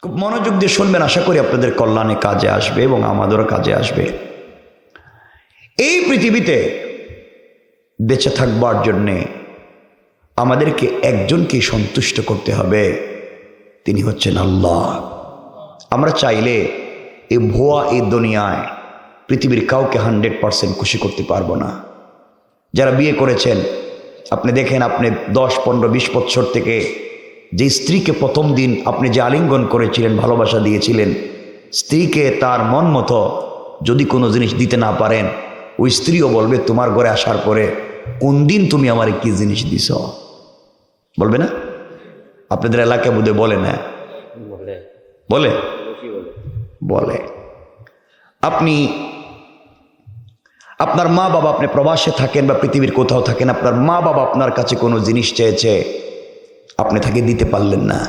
খুব মনোযোগ দিয়ে শুনবেন, আশা করি আপনাদের কল্যাণে কাজে আসবে এবং আমাদেরও কাজে আসবে। এই পৃথিবীতে বেঁচে থাকবার জন্যে আমাদেরকে একজনকে সন্তুষ্ট করতে হবে, তিনি হচ্ছেন আল্লাহ। আমরা চাইলে এই ভুয়া এই দুনিয়ায় পৃথিবীর কাউকে 100% খুশি করতে পারবো না। যারা বিয়ে করেছেন আপনি দেখেন, আপনি 10, 15, 20 বছর থেকে যে স্ত্রীকে প্রথম দিন আপনি যে আলিঙ্গন করেছিলেন, ভালোবাসা দিয়েছিলেন, স্ত্রীকে তার মন মতো যদি কোনো জিনিস দিতে না পারেন, ওই স্ত্রীও বলবে তোমার ঘরে আসার পরে কোন দিন তুমি আমার কি জিনিস দিছ, বলবে না? আপনাদের এলাকায় বোধহয় বলে না? বলে বলে। আপনি আপনার মা বাবা, আপনি প্রবাসে থাকেন বা পৃথিবীর কোথাও থাকেন, আপনার মা বাবা আপনার কাছে কোনো জিনিস চেয়েছে, আপনি তাকে দিতে পারলেন না,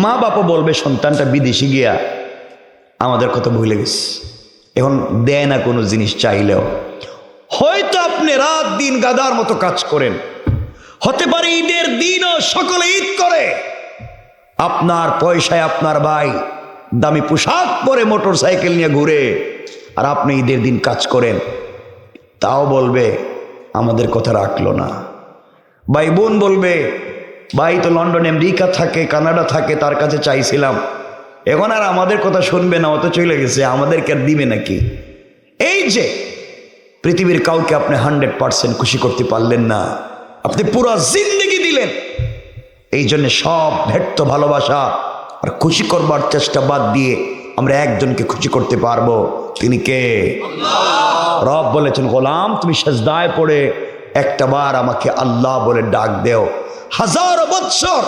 মা বাবা বলবে সন্তানটা বিদেশে গিয়া আমাদের কথা ভুলে গেছে, এখন দেয় না কোনো জিনিস চাইলেও। হয়তো আপনি রাত দিন গাদার মতো কাজ করেন, হতে পারে ঈদের দিনও সকলে ঈদ করে, আপনার পয়সায় আপনার ভাই দামি পোশাক পরে মোটর সাইকেল নিয়ে ঘুরে, আর আপনি ঈদের দিন কাজ করেন, তাও বলবে আমাদের কথা রাখলো না। ভাই বোন বলবে ভাই তো লন্ডন আমেরিকা থাকে, কানাডা থাকে, তার কাছে চাইছিলাম, এখন আর আমাদের কথা শুনবে না, অত চলে গেছে, আমাদেরকে আর দিবে নাকি? এই যে পৃথিবীর কাউকে আপনি 100% খুশি করতে পারলেন না, আপনি পুরো জিন্দগি দিলেন। এই জন্য সব ব্যর্থ ভালোবাসা আর খুশি করবার চেষ্টা বাদ দিয়ে আমরা একজনকে খুশি করতে পারবো, তিনি কে? রব বলেছেন, গোলাম তুমি সেজদায় পড়ে একটা বার আমাকে আল্লাহ বলে ডাক দেও, 1000 বৎসর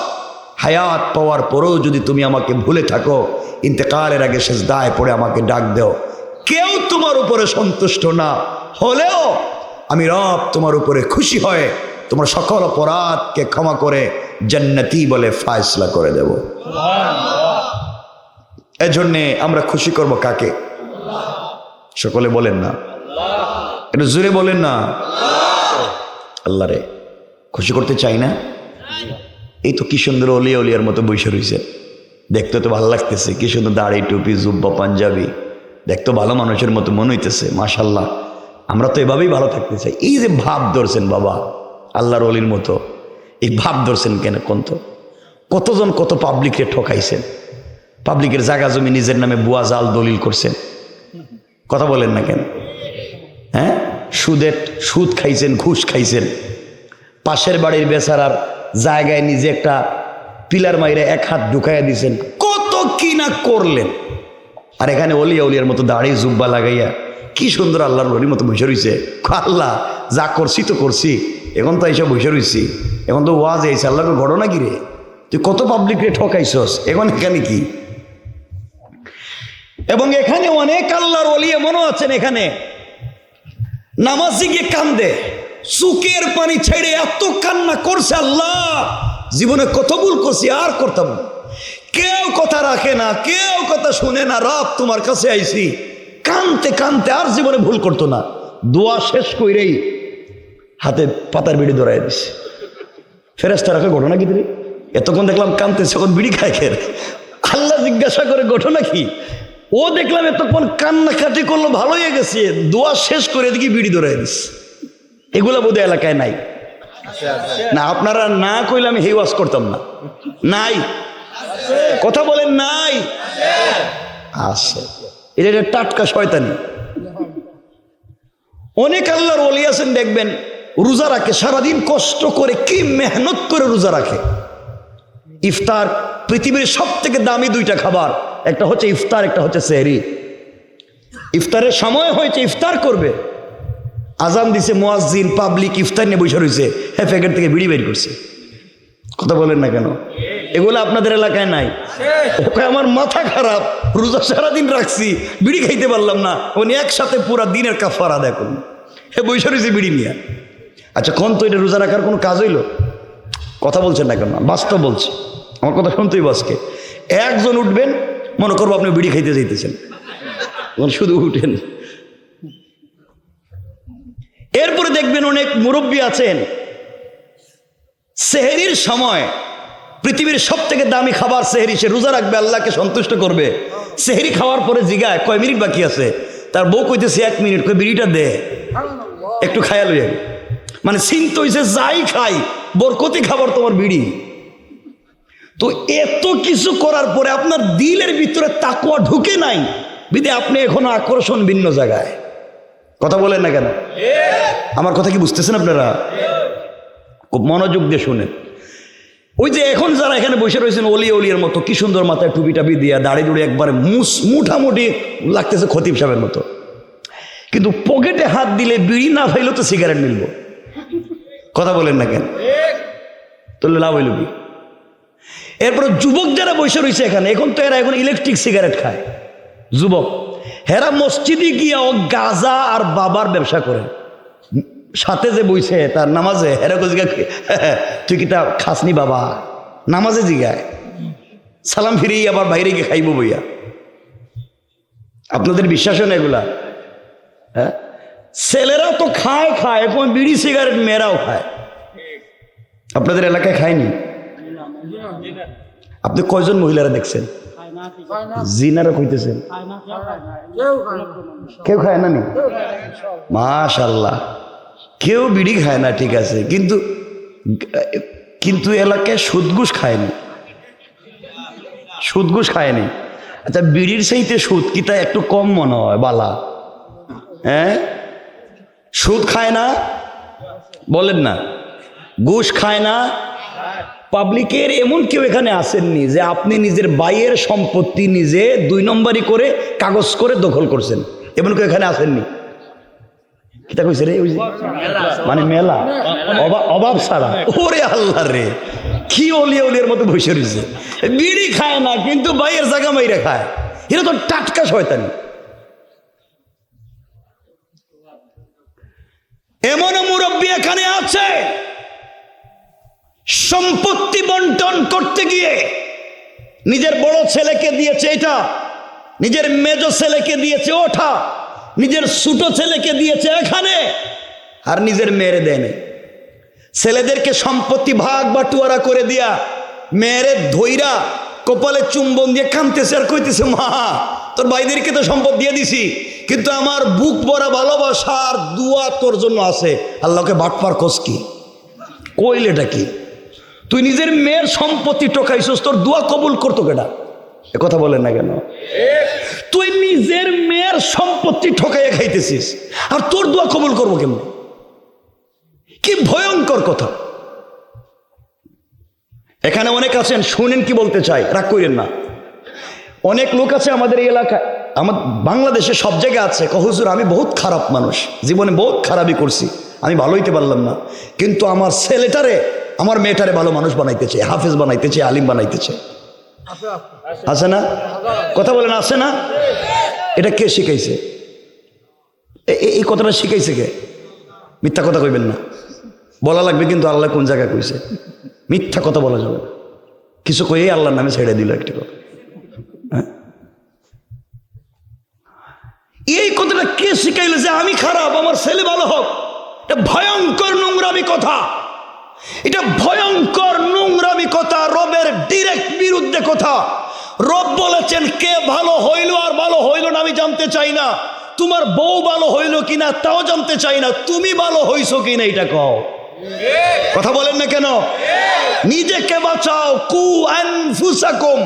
হায়াত পাওয়ার পরেও যদি তুমি আমাকে ভুলে থাকো, ইন্তেকালের আগে সেজদায় পড়ে আমাকে ডাক দেও। কেউ তোমার উপরে সন্তুষ্ট না হলেও আমি রব তোমার উপরে খুশি হয়ে তোমার সকল অপরাধকে ক্ষমা করে জান্নাতি বলে ফায়সলা করে দেব। এজন্যে আমরা খুশি করব কাকে? সকলে বলেন না, একটু জোরে বলেন না, আল্লাহ রে খুশি করতে চাই না? এই তো কি সুন্দর অলিয়া অলিয়ার মতো বসে রয়েছে, দেখতে তো ভালো লাগতেছে, কি সুন্দর দাড়ি টুপি জুব্বা পাঞ্জাবি, দেখতে ভালো মানুষের মতো মনে হইতেছে, মাশাল্লাহ। আমরা তো এভাবেই ভালো থাকতে চাই। এই যে ভাব ধরছেন বাবা আল্লাহর অলির মতো, এই ভাব ধরছেন কেন? কতজন কত পাবলিককে ঠকাইছেন, পাবলিকের জায়গা জমি নিজের নামে বুয়া জাল দলিল করছেন, কথা বলেন না কেন? হ্যাঁ, সুদ খাইছেন, ঘুষ খাইছেন, পাশের বাড়ির বেচারার জায়গায় নিজে একটা পিলার মাইরে 1 হাত ঢুকাইয়া দিছেন, কত কি না করলেন। আর এখানে অলিয়া উলিয়ার মতো দাড়ি জুব্বা লাগাইয়া কি সুন্দর আল্লাহর অলির মতো বসে রয়েছে, আল্লাহ যা করছি তো করছি, এখন তো এইসব বসে রয়েছি, এখন তো ওয়াজ এইছে, আল্লাহকে ঘটনা কি রে, তুই কত পাবলিকরে ঠকাইছস, এখন এখানে কি? এবং এখানে অনেক আল্লাহর ওলি এমনও আছেন, এখানে নামাজি গিয়ে কান্দে, চুকের পানি ছেড়ে এত কান্না করছে, আল্লাহ জীবনে কত ভুল করছি আর করতাম না, কেউ কথা রাখে না, কেউ কথা শুনে না, রব তোমার কাছে আইছি, কানতে কানতে আর জীবনে ভুল করতো না, দোয়া শেষ কইরেই হাতে পাতার বিড়ি ধরাই দিছে। ফেরেশতা রাখে ঘটনা কি রে, এতক্ষণ দেখলাম কানতেছে, এখন বিড়ি খায় খের, আল্লাহ জিজ্ঞাসা করে ঘটনা কি? ও দেখলাম এতক্ষণ কান্নাকাটি করলো, ভালো হয়ে গেছে, দোয়া শেষ করে এদিকে বিড়ি ধরাই দিছে। এগুলা বোধহয় এলাকায় নাই না? আপনারা না কইলে আমি হেই ওয়াজ করতাম না। নাই? কথা বলেন নাই? আছে, এটা টাটকা শয়তানি। অনেক আল্লাহর ওলি আছেন দেখবেন রোজা রাখে, সারাদিন কষ্ট করে কি মেহনত করে রোজা রাখে। ইফতার, পৃথিবীর সব থেকে দামি 2টা খাবার, একটা হচ্ছে ইফতার, একটা হচ্ছে সেহরি। ইফতারের সময় হয়েছে, ইফতার করবে, আজান দিছে, মুয়াজ্জিন, পাবলিক ইফতার নিয়ে বসে রয়েছে, হ্যাঁ প্যাকেট থেকে বিড়ি বের করছে। কথা বলেন না কেন? এগুলো আপনাদের এলাকায় নাই? ওকে আমার মাথা খারাপ, রোজা সারাদিন রাখছি, বিড়ি খাইতে পারলাম না, উনি একসাথে পুরা দিনের কাফারা আদায় করুন, হ্যাঁ বসে রয়েছে বিড়ি নিয়ে। আচ্ছা কোন তো এটা রোজা রাখার কোনো কাজ হইল? কথা বলছেন না কেন? বাস্তব বলছে, আমার কথা শুনতেই বাসকে। একজন উঠবেন, মনে করবো আপনি বিড়ি খাইতে যাইতেছেন, শুধু উঠেন। এরপরে দেখবেন অনেক মুরব্বী আছেন, সেহরির সময় পৃথিবীর সব থেকে দামি খাবার সেহরি, সে রোজা রাখবে, আল্লাহকে সন্তুষ্ট করবে। সেহরি খাওয়ার পরে জিগায় কয় মিনিট বাকি আছে, তার বউ কইতেছে 1 মিনিট, কই বিড়িটা দে একটু খায়া লইয়া। মানে চিন্তা হইছে যাই খাই বরকতি খাবার তোমার বিড়ি। তো এত কিছু করার পরে আপনার দিলের ভিতরে তাকওয়া ঢুকে নাই বিদে আপনি এখনো আকর্ষণ ভিন্ন জায়গায়। কথা বলেন না কেন? আমার কথা কি বুঝতেছেন আপনারা? খুব মনোযোগ দিয়ে শুনেন। ওই যে এখন যারা এখানে বসে রয়েছেন অলি অলির মতো, কি সুন্দর মাথায় টুপি টাপি দিয়া দাড়ি দুড়ি একবারে মুঠামুঠি লাগতেছে খতিব সাহেবের মতো, কিন্তু পকেটে হাত দিলে বিড়ি না ফাইলেও তো সিগারেট মিলবো। কথা বলেন না কেন? তাহলে লাভ হইল কি? এরপরে যুবক যারা বসে রয়েছে এখানে, এখন তো এরা এখন ইলেকট্রিক সিগারেট খায় যুবক, হেরা মসজিদে গিয়া ও গাঁজা আর বাবার ব্যবসা করেন। সাথে যে বইছে তার নামাজে হেরা জিগা তুই কি তা খাসনি বাবা, নামাজে জিগায় সালাম ফিরিয়ে আবার বাইরে গিয়ে খাইব বইয়া। আপনাদের বিশ্বাস হয় না এগুলা? হ্যাঁ, ছেলেরা তো খায় খায়, এখন বিড়ি সিগারেট মেয়েরাও খায়। আপনাদের এলাকায় খায়নি? আপনি কয়জন মহিলারা দেখছেন জিনারা কইতেছেন? কেউ খায় না নি? মাশাআল্লাহ, কেউ বিড়ি খায় না, ঠিক আছে, কিন্তু কিন্তু এলাকায় সুদঘুষ খায়নি, সুদঘুষ খায়নি। আচ্ছা, বিড়ির চাইতে সুদ কি তা একটু কম মনে হয় বালা? হ্যাঁ, সুদ খায় না বলেন না, ঘুষ খায় না। পাবলিকের এমন কেউ এখানে আসেননি যে আপনি নিজের বাইয়ের সম্পত্তি নিজে 2 নম্বরই করে কাগজ করে দখল করছেন, এমন কেউ এখানে আসেননি? কিতা কইছে রে? ওই মানে মেলা অভাব ছাড়া। ওরে আল্লাহ রে, কি অলিয়া অলিয়ার মতো বসে রয়েছে, বিড়ি খায় না কিন্তু বাইয়ের জায়গা মাইরে খায়। এরা তো টাটকা শয়তানি। এমন মুরব্বী এখানে আছে সম্পত্তি বন্টন করতে গিয়ে নিজের বড় ছেলেকে দিয়েছে এটা, নিজের মেজ ছেলেকে দিয়েছে ওঠা, নিজের ছোট ছেলেকে দিয়েছে এখানে, আর নিজের মেয়েরে দেয়নি। ছেলেদেরকে সম্পত্তি ভাগ বাটুয়ারা করে দিয়া মেয়েরে ধইরা কপালে চুম্বন দিয়ে কাঁদতেছে আর কইতেছে, মা তোর ভাইদেরকে তো সম্পদ দিয়ে দিছি, কিন্তু আমার বুক ভরা ভালোবাসা আর দুয়া তোর জন্য আছে। আল্লাহকে বাটপার কোস কি কইলেটা কি? তুই নিজের মেয়ের সম্পত্তি টোকাইছিস, তোর দোয়া কবুল করতো কেডা? এ কথা বলেন না কেন? তুই নিজের মেয়ের সম্পত্তি ঠকাইয়া খাইতেছিস, আর তোর দোয়া কবুল করবো কেমন? কি ভয়ঙ্কর কথা! এখানে অনেক আছেন, শুনেন কি বলতে চাই, রাগ করেন না। অনেক লোক আছে আমাদের এই এলাকায়, আমার বাংলাদেশে সব জায়গায় আছে, হুজুর আমি বহুত খারাপ মানুষ, জীবনে বহুত খারাপই করছি, আমি ভালো হইতে পারলাম না, কিন্তু আমার ছেলেটারে আমার মেয়েটারে ভালো মানুষ বানাইতেছে, হাফেজ বানাইতেছে, আলিম বানাইতেছে। আছে না? কথা বলেন, আছে না? এটা কে শিখাইছে? এই কথাটা শিখাইছে কে? মিথ্যা কথা কইবেন না, বলা লাগবে কিন্তু আল্লাহ কোন জায়গায় কইছে। মিথ্যা কথা বলা যাবে না, কিছু কই আল্লাহর নামে ছেড়ে দিল একটা কথা। হ্যাঁ, এই কথাটা কে শিখাইলো যে আমি খারাপ আমার ছেলে ভালো হোক? এটা ভয়ঙ্কর নোংরামি কথা, এটা ভয়ঙ্কর নোংরামি কথা, রবের ডিরেক্ট বিরুদ্ধে কথা। রব বলেছেন কে ভালো হইল আর ভালো হইল না আমি জানতে চাই না, তোমার বউ ভালো হইল কিনা তাও জানতে চাই না, তুমি ভালো হইছো কিনা এটা কও। কথা বলেন না কেন? নিজেকে বাঁচাও, কু আনফুসাকুম,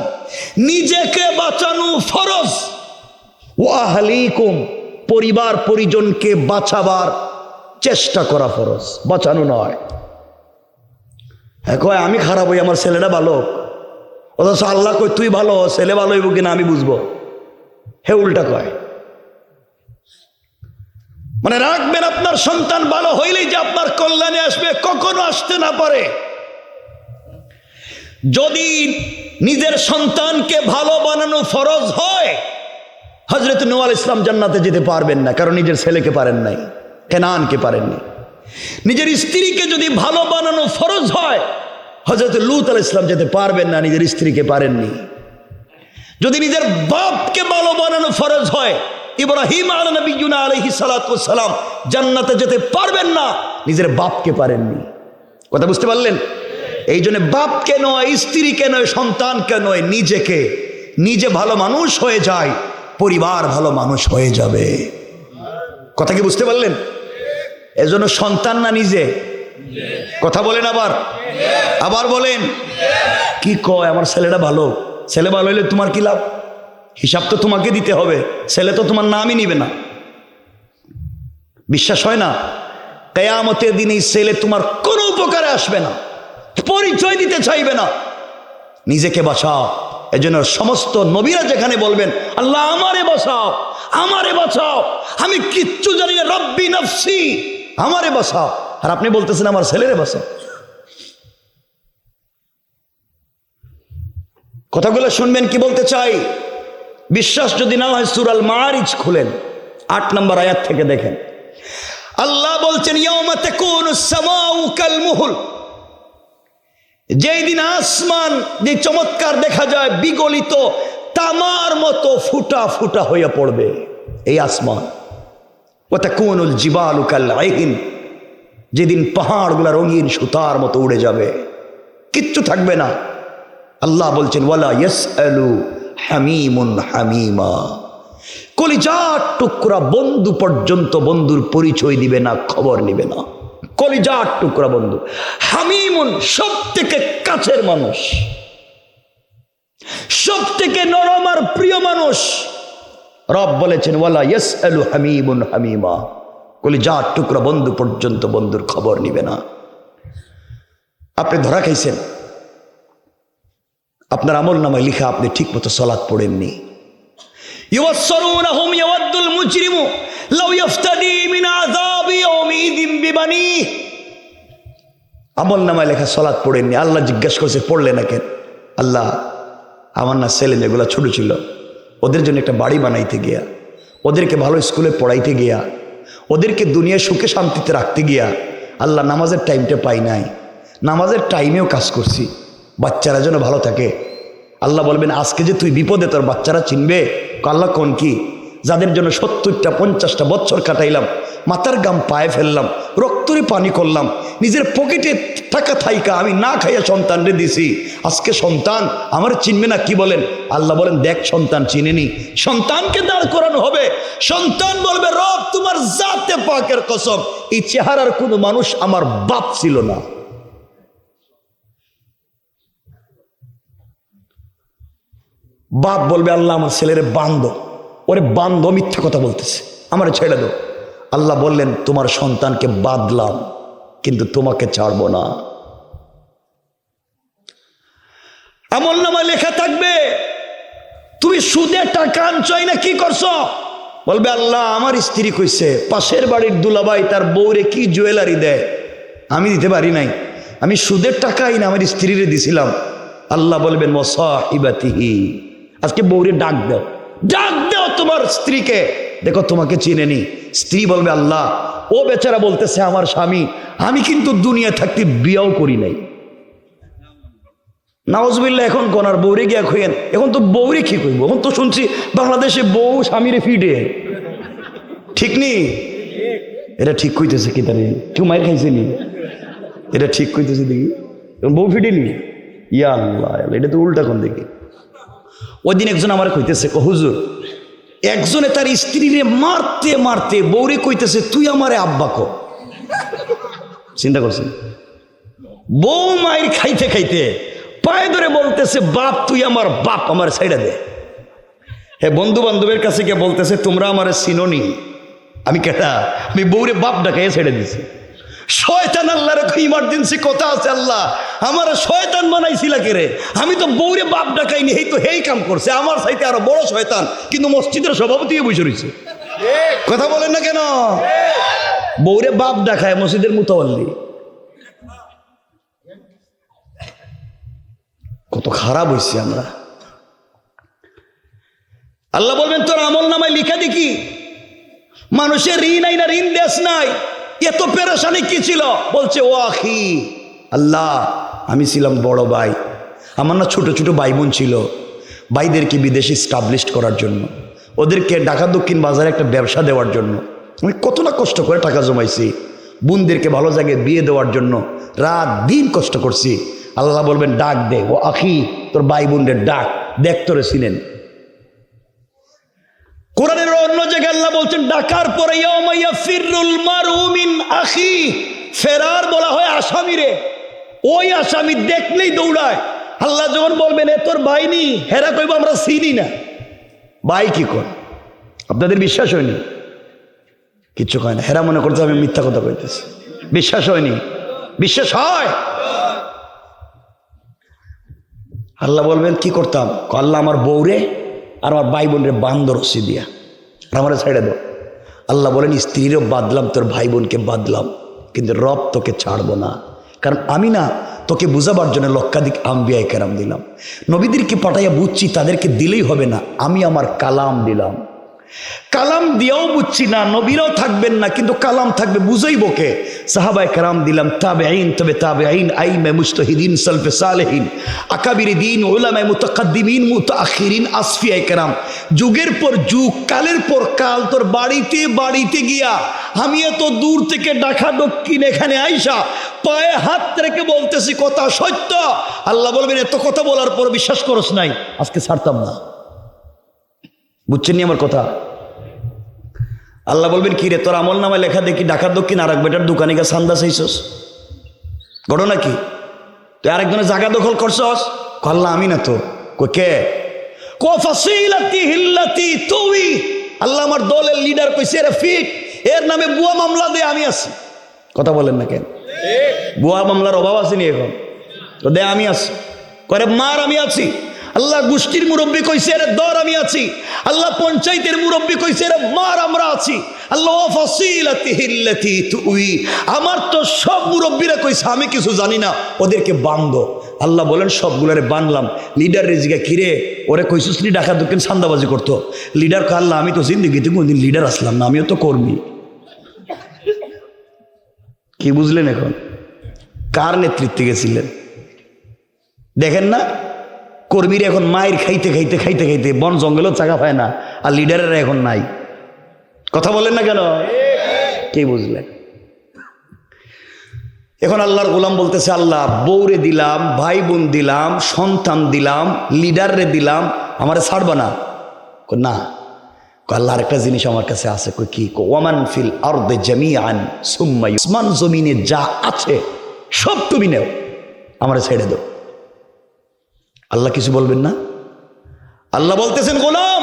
নিজেকে বাঁচানো ফরজ, ওয়া আহলিকুম, পরিবার পরিজনকে বাঁচাবার চেষ্টা করা ফরজ, বাঁচানো নয়। কয় আমি খারাপ হই আমার ছেলেটা ভালো, অথচ আল্লাহ কই তুই ভালো, ছেলে ভালো হইব কিনা আমি বুঝবো। হে উল্টা কয়। মানে রাখবেন আপনার সন্তান ভালো হইলেই যে আপনার কল্যাণে আসবে, কখনো আসতে না পারে। যদি নিজের সন্তানকে ভালো বানানো ফরজ হয়, হযরত নূহ আলাইহিস সালাম জান্নাতে যেতে পারবেন না, কারণ নিজের ছেলেকে পারেন নাই, কেনানকে পারেননি। নিজের স্ত্রীকে যদি ভালো বানানো ফরজ হয়, হযরত লূত আলাইহিস সালাম যেতে পারবেন না, নিজের স্ত্রীকে পারেননি। যদি নিজের বাপকে ভালো বানানো ফরজ হয়, ইব্রাহিম আলাইহিস সালাতু ওয়াস সালাম জান্নাতে যেতে পারবেন না, নিজের বাপকে পারেননি। কথা বুঝতে পারলেন? এই জন্য বাপকে নয়, স্ত্রীকে নয়, সন্তানকে নয়, নিজেকে, নিজে ভালো মানুষ হয়ে যায়, পরিবার ভালো মানুষ হয়ে যাবে। কথা কি বুঝতে পারলেন? এজন্য সন্তান না নিজে? কথা বলেন, আবার আবার বলেন। কি কয় আমার ছেলেটা ভালো? ছেলে ভালো হইলে তোমার কি লাভ? হিসাব তো তোমাকে দিতে হবে, ছেলে তো তোমার নামই নিবে না। বিশ্বাস হয় না? কিয়ামতের দিন এই ছেলে তোমার কোনো উপকারে আসবে না, পরিচয় দিতে চাইবে না। নিজেকে বাঁচাও। এজন্য সমস্ত নবীরা যেখানে বলবেন আল্লাহ আমারে বাঁচাও, আমারে বাঁচাও, আমি কিচ্ছু জানি না, রব্বি নফসি, আমারে বাঁচাও, আর আপনি বলতেছেন আমার ছেলেরে বাঁচাও। কথাগুলো শুনবেন কি বলতে চাই। বিশ্বাস যদি না হয় সূরা আল মাআরিজ খুলেন, 8 নম্বর আয়াত থেকে দেখেন। আল্লাহ বলছেন ইয়াউমা তাকুনুস সামাউ কাল মুহুল, যেই দিন আসমান যে চমৎকার দেখা যায় বিগলিত তামার মতো ফুটা ফুটা হয়ে পড়বে এই আসমান। ওয়া তাকুনুল জিবালু কাল আইন, যেদিন পাহাড়গুলো রঙিন সুতার মতো উড়ে যাবে, কিচ্ছু থাকবে না। আল্লাহ বলছেন ওয়ালা ইয়াসআলু হামিমুন হামিমা, কলিজার টুকরা বন্ধু পর্যন্ত বন্ধুর পরিচয় দিবে না, খবর নিবে না। কলিজার টুকরা বন্ধু, হামিমুন সব থেকে কাছের মানুষ, সব থেকে নরম আর প্রিয় মানুষ। রব বলেছেন ওয়ালা ইয়াসআলু হামিমুন হামিমা, কলিজার টুকরা বন্ধু পর্যন্ত বন্ধুর খবর নিবে না। আপনি ধরা খাইছেন, আপনার আমল নামায় লিখা আপনি ঠিক মতো সালাত পড়েননি। ইউসারুনহুম ইয়াওয়াদুল মুজরিমু লাউ ইফতাদি মিন আযাবি ইয়াউমিদিন বিবানি, আমল নামায় লেখা সালাত পড়েননি। আল্লাহ জিজ্ঞাসা করছে পড়লে না কেন? আল্লাহ আমার না ছেলে মেয়েগুলো ছোট ছিল, ওদের জন্য একটা বাড়ি বানাইতে গিয়া, ওদেরকে ভালো স্কুলে পড়াইতে গিয়া, ওদেরকে দুনিয়ায় সুখে শান্তিতে রাখতে গিয়া আল্লাহ নামাজের টাইমটা পাই নাই, নামাজের টাইমেও কাজ করছি, বাচ্চারা যেন ভালো থাকে। আল্লাহ বলবেন আজকে যে তুই বিপদে, তোর বাচ্চারা চিনবে? আল্লাহ কোন কি? যাদের জন্য 70টা 50টা বছর কাটাইলাম, মাথার গাম পায়ে ফেললাম, রক্তরে পানি করলাম, নিজের পকেটে টাকা থাইকা আমি না খাইয়া সন্তানরে দিছি, আজকে সন্তান আমার চিনবে না? কি বলেন? আল্লাহ বলেন দেখ সন্তান চিনেনি। সন্তানকে দাঁড় করানো হবে, সন্তান বলবে রব তোমার জাতে পাকের কসম, এই চেহারার কোনো মানুষ আমার বাপ ছিল না। বাপ বলবে আল্লাহ আমার ছেলেরে বান্ধ, ওরে বান্ধ, মিথ্যা কথা বলতেছে, আমার ছেড়ে দাও। আল্লাহ বললেন তোমার সন্তানকে বাঁধলাম কিন্তু তোমাকে ছাড়বো না। আমল নামায় লেখা থাকবে তুমি সুদে টাকা আনছই না কি করছো? বলবে আল্লাহ আমার স্ত্রী কইছে পাশের বাড়ির দুলাভাই তার বউরে কি জুয়েলারি দেয়, আমি দিতে পারি নাই, আমি সুদের টাকাই না আমার স্ত্রীরে দিছিলাম। আল্লাহ বলবেন মুসাহিবাতিহি, আজকে বউরে ডাক দাও, ডাক দাও তোমার স্ত্রীকে, দেখো তোমাকে চিনেনি। স্ত্রী বলবে আল্লাহ ও বেচারা বলতেছে আমার স্বামী, আমি কিন্তু দুনিয়া থাকতে বিয়েও করি নাই। নাউজুবিল্লাহ, এখন কোনার বউরে গিয়া খুঁয়েন, এখন তো বউরে কি কইব? এখন তো শুনছি বাংলাদেশে বউ স্বামীরে ফিডে, ঠিক নি? এটা ঠিক কইতেছে কি? তারে কেউ মায়ের খাইছে নি? এটা ঠিক কইতেছে দেখি, বউ ফিডেনি? ইয়া আল্লাহ, এটা তো উল্টা কোন দেখি। ওই দিন একজন আমার কইতেছে হুজুর, একজনে তার স্ত্রীরে মারতে মারতে বউরে কইতেছে তুই আমারে আব্বা কো। চিন্তা করছেন? বউ মায়ের খাইতে খাইতে পায়ে ধরে বলতেছে বাপ তুই আমার বাপ, আমার ছেড়ে দে। হে বন্ধু বান্ধবের কাছে গিয়ে বলতেছে তোমরা আমার চিনোনি, আমি কেটা? আমি বউরে বাপ ডাকাইয়া ছেড়ে দিছি। শয়তান আল্লাহর ইমার্জেন্সি কথা আছে, আল্লাহ আমার শয়তান বানাইছিল কে রে? আমি তো বউরে বাপ ডাকাইনি, এই তো হেই কাম করছে, আমার চাইতে আরো বড় শয়তান, কিন্তু মসজিদের সভাপতি বসে রয়েছে। কথা বলেন না কেন? বউরে বাপ ডাকায় মসজিদের মুতাওয়াল্লি। কত খারাপ হয়েছে আমরা। আল্লাহ বলবেন তোর আমল নামায় লিখা দেখি, মানুষের ঋণ আই না ঋণ দেশ নাই, এত পেরেশানি কি ছিল? বলছে ও আখি, আল্লাহ আমি ছিলাম বড় ভাই, আমার না ছোট ছোট ভাই বোন ছিল, ভাইদেরকে বিদেশে স্টাবলিশড করার জন্য, ওদেরকে ঢাকা দক্ষিণ বাজারে একটা ব্যবসা দেওয়ার জন্য আমি কত না কষ্ট করে টাকা জমাইছি। বোনদেরকে ভালো জায়গায় বিয়ে দেওয়ার জন্য রাত দিন কষ্ট করছি। আল্লাহ বলবেন ডাক দে, ও আখি তোর ভাই বোনদের ডাক, দেখ তোরে ছিলেন। কোরআনের অন্য জায়গায় আল্লাহ বলছেন ডাকার পরে ইয়াউমা ইয়াফিরুল মারউ মিন আখি, ফেরার বলা হয় আসামিরে, ওই আসামি দেখলেই দৌড়ায়। আল্লাহ যখন বলবেন এ তোর ভাই নি, হেরা কইব আমরা চিনি না। ভাই কি কর, আপনাদের বিশ্বাস হয়নি? কিচ্ছু কয় না, হেরা মনে করতে আমি মিথ্যা কথা কইতেছি। বিশ্বাস হয়নি? বিশ্বাস হয়? আল্লাহ বলবেন কি করতাম? আল্লাহ আমার বউরে আর আমার ভাই বোনরে বান্দর রশি দিয়া আর আমার ছেড়ে দাও। আল্লাহ বলেন স্ত্রীরও বাদলাম, তোর ভাই বোনকে বাদলাম, কিন্তু রব তোকে ছাড়বো না। কারণ আমি না তোকে বুঝাবার জন্য লক্ষাধিক আম্বিয়া কেরাম দিলাম, নবীদেরকে পাঠাইয়া বুঝছি তাদেরকে দিলেই হবে না, আমি আমার কালাম দিলাম। কালাম দিয়েও বুঝছি না, নবীরাও থাকবেন না, কিন্তু কালাম থাকবে, বুঝাইব কে? সাহাবায়ে কেরাম দিলাম, তাবেঈন, তবে তাবেঈন, আইমে মুজতাহিদিন, সালফে সালেহিন, আকাবিরে দিন, উলামায়ে মুতাকাদ্দিমিন, মুতাআখিরিন, আসফিয়ায়ে কেরাম, যুগের পর যুগ, কালের পর কাল তোর বাড়িতে বাড়িতে গিয়া আমি এত দূর থেকে ঢাকা দক্ষিণ এখানে আইসা পায়ে হাত রেখে বলতেছি কথা সত্য। আল্লাহ বলবেন এত কথা বলার পর বিশ্বাস করস নাই, আজকে ছাড়তাম না। বুঝছেন নি আমার কথা? আল্লাহ বলবেন কি রে, তোর আমল নামায় লেখা দেখি ঢাকার দক্ষিণ আর এক বেটার দোকানে গিয়ে সান্দা চাইছস, ঘটনা কি? তুই আরেকজনের জায়গা দখল করছস? আল্লাহ আমি না তো। কে? ফাসিলাতি হিল্লাতি তুই, আল্লাহ আমার দলের লিডার কইছে এর ফিট, এর নামে বুয়া মামলা দে, আমি আছি। কথা বলেন না কেন? বুয়া মামলার অভাব আসেনি এখন, তো দে আমি আছি। করে মার আমি আছি। আল্লাহ গোষ্ঠীর মুরব্বী কইছে এর দর আমি আছি। আল্লাহ পঞ্চায়েতের মুরব্বী কইছে এর মার আমরা আছি। আল্লাহ ফাসিলাতিহিল্লাতি তুই, আমার তো সব মুরব্বীরা কইছে আমি কিছু জানি না, ওদেরকে বান্ধ। আল্লাহ বলেন সবগুলোরে বানলাম। লিডার রেজিকা কিরে, ওরে কইছিস নি ঢাকা দক্ষিণ সান্দাবাজি করতো? লিডার আল্লাহ আমি তো জিন্দিগিতে কোনদিন লিডার আসলাম না, আমিও তো কর্মী। কি বুঝলেন এখন? কার নেতৃত্বে গেছিলেন দেখেন না? কর্মীরা এখন মায়ের খাইতে খাইতে খাইতে খাইতে বন জঙ্গলেও চাকা পায় না, আর লিডারেরা এখন নাই। কথা বলেন না কেন? কে বুঝলেন? এখন আল্লাহর গোলাম বলতেছে আল্লাহ বউরে দিলাম, ভাই বোন দিলাম, সন্তান দিলাম, লিডাররে দিলাম, আমারে ছাড়বা না? না। আল্লাহর একটা জিনিস আমার কাছে আছে। কি? ওয়ামান ফিল আরদে জামিআন সুম্মা, আসমান জমিনে যা আছে সব তুমি নেও, আমারে ছেড়ে দাও। আল্লাহ কিছু বলবেন না? আল্লাহ বলতেছেন গোলাম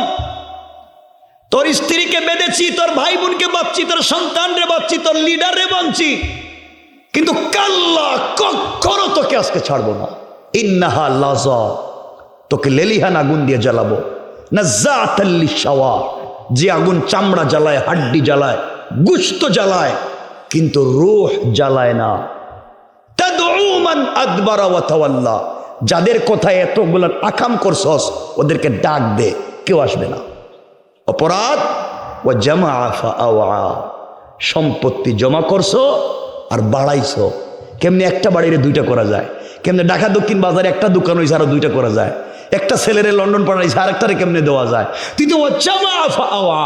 তোর স্ত্রীকে বেঁধেছি, তোর ভাই বোনকে বাঁচছি, তোর সন্তানরে বাঁচছি, তোর লিডারে বাঁচছি, কিন্তু কাল্লা কখনো তোকে আজকে ছাড়বো না। ইন্নাহা লাযা, তোকে লেলিহান আগুন দিয়ে জ্বালাবো। নাযাতাল লিশাওয়া, যে আগুন চামড়া জ্বালায়, হাড্ডি জ্বালায়, গোশত জ্বালায়, কিন্তু রূহ জ্বালায় না। তাদউ মান আদবারা ওয়া তাওয়াল্লা, যাদের কথায় এতগুলো আকাম করছস ওদেরকে ডাক দে, কেউ আসবে না। অপরাধ ও জামা ফাআওয়া, সম্পত্তি জমা করছো আর বাড়াইছো। কেমনি একটা বাড়িরে দুইটা করা যায়? কেমনে ঢাকা দক্ষিণ বাজারে একটা দোকান হয়েছে আরো দুইটা করা যায়? একটা ছেলেরে লন্ডন পাঠাইছে আর একটারে কেমনে দেওয়া যায়? তুই তো জামা ফাআওয়া,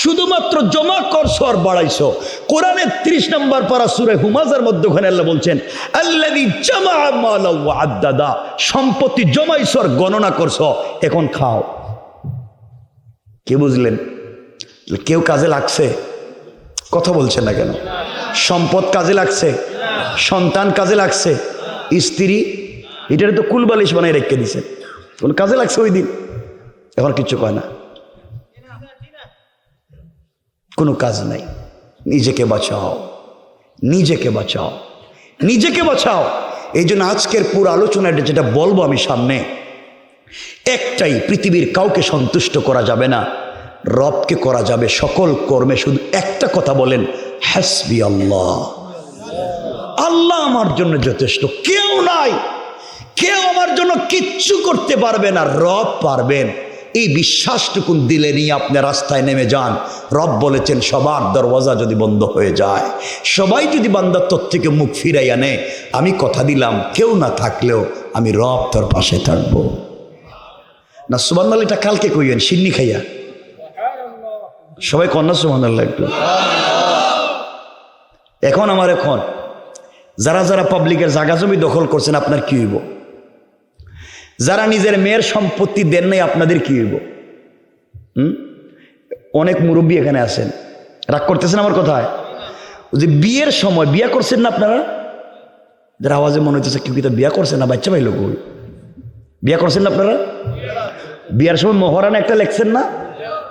শুধুমাত্র জমা করছো আর বাড়াইছো। কোরআনের 30 নম্বর পারা সূরা হুমাজার মধ্যখানে আল্লাহ বলছেন আল্লাযী জামা মালা ওয়া আদ্দাদা, সম্পত্তি জমাইছো আর গণনা করছো, এখন খাও। কে বুঝলেন? কেউ কাজে লাগছে? কথা বলছেন না কেন? সম্পদ কাজে লাগছে, সন্তান কাজে লাগছে, স্ত্রী এটারে তো কুলবালিশ বানাই রেখে দিছে, কোন কাজে লাগছে ওই দিন? এখন কিচ্ছু কয় না, কোনো কাজ নাই। নিজেকে বাঁচাও, নিজেকে বাঁচাও, নিজেকে বাঁচাও। এই জন্য আজকের পুরো আলোচনাটা যেটা বলবো আমি সামনে, একটাই, পৃথিবীর কাউকে সন্তুষ্ট করা যাবে না, রবকে করা যাবে সকল কর্মে। শুধু একটা কথা বলেন, হাসবি আল্লাহ, আল্লাহ আমার জন্য যথেষ্ট, কেউ নাই, কেউ আমার জন্য কিচ্ছু করতে পারবে না, রব পারবেন। এই বিশ্বাসটুকু দিলে নিয়ে আপনি রাস্তায় নেমে যান। রব বলেছেন সবার দরওয়াজা যদি বন্ধ হয়ে যায়, সবাই যদি বান্দার তর থেকে মুখ ফিরাইয়া নেয়, আমি কথা দিলাম কেউ না থাকলেও আমি রব তোর পাশে থাকবো। না সুবহানাল্লাহ, এটা কালকে কইয়েন সিন্নি খাইয়া, সবাই কন্যা সুবহানাল্লাহ একটু। এখন যারা যারা পাবলিকের জায়গা জমি দখল করছেন আপনার কি হইব? যারা নিজের মেয়ের সম্পত্তি দেন নাই আপনাদের কি হইব? অনেক মুরব্বী এখানে আছেন, রাগ করতেছেন আমার কথায়? যে বিয়ের সময় বিয়া করছেন না আপনারা, যারা আওয়াজে মনে হচ্ছে কেউ কি তো বিয়া করছেন না, বাচ্চা ভাই লোক বিয়া করছেন না আপনারা? বিয়ার সময় মহারানা একটা লেখছেন না,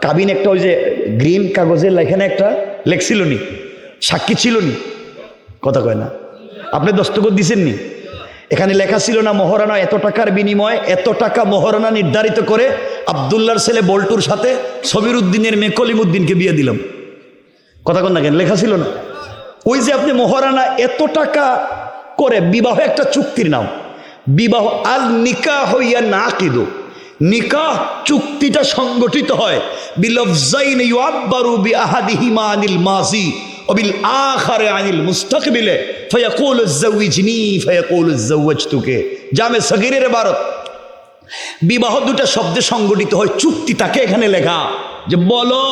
কাবিন একটা ওই যে গ্রিন কাগজের এখানে একটা লেখছিল নি, সাক্ষী ছিল নি, কথা কয় না? আপনি দস্তখত দিছেন নি? এখানে লেখা ছিল না মহারানা এত টাকার বিনিময়ে এত টাকা মহারানা নির্ধারিত করে আব্দুল্লাহর ছেলে বল্টুর সাথে সবির উদ্দিনের মেয়ে কলিমুদ্দিনকে বিয়ে দিলাম, কথা কন না কেন? লেখা ছিল না? ওই যে আপনি মহারানা এত টাকা করে, বিবাহ একটা চুক্তির নাম, বিবাহ আল নিকাহ হইয়া না কিদু, নিকাহ চুক্তিটা সংগঠিত হয় বিলফজাইন ইউআব্বারু বিআহাদিহিমা আনিল মাজি ওয়া বিল আখারি আনিল মুস্তাকবিলে ফায়াকুলু যাওইজনি ফায়াকুলু যাওয়াজতুকে। জামে সগীরের ইবারত, বিবাহ দুটা শব্দে সংগঠিত হয়, চুক্তি তাকে এখানে লেখা যে বলো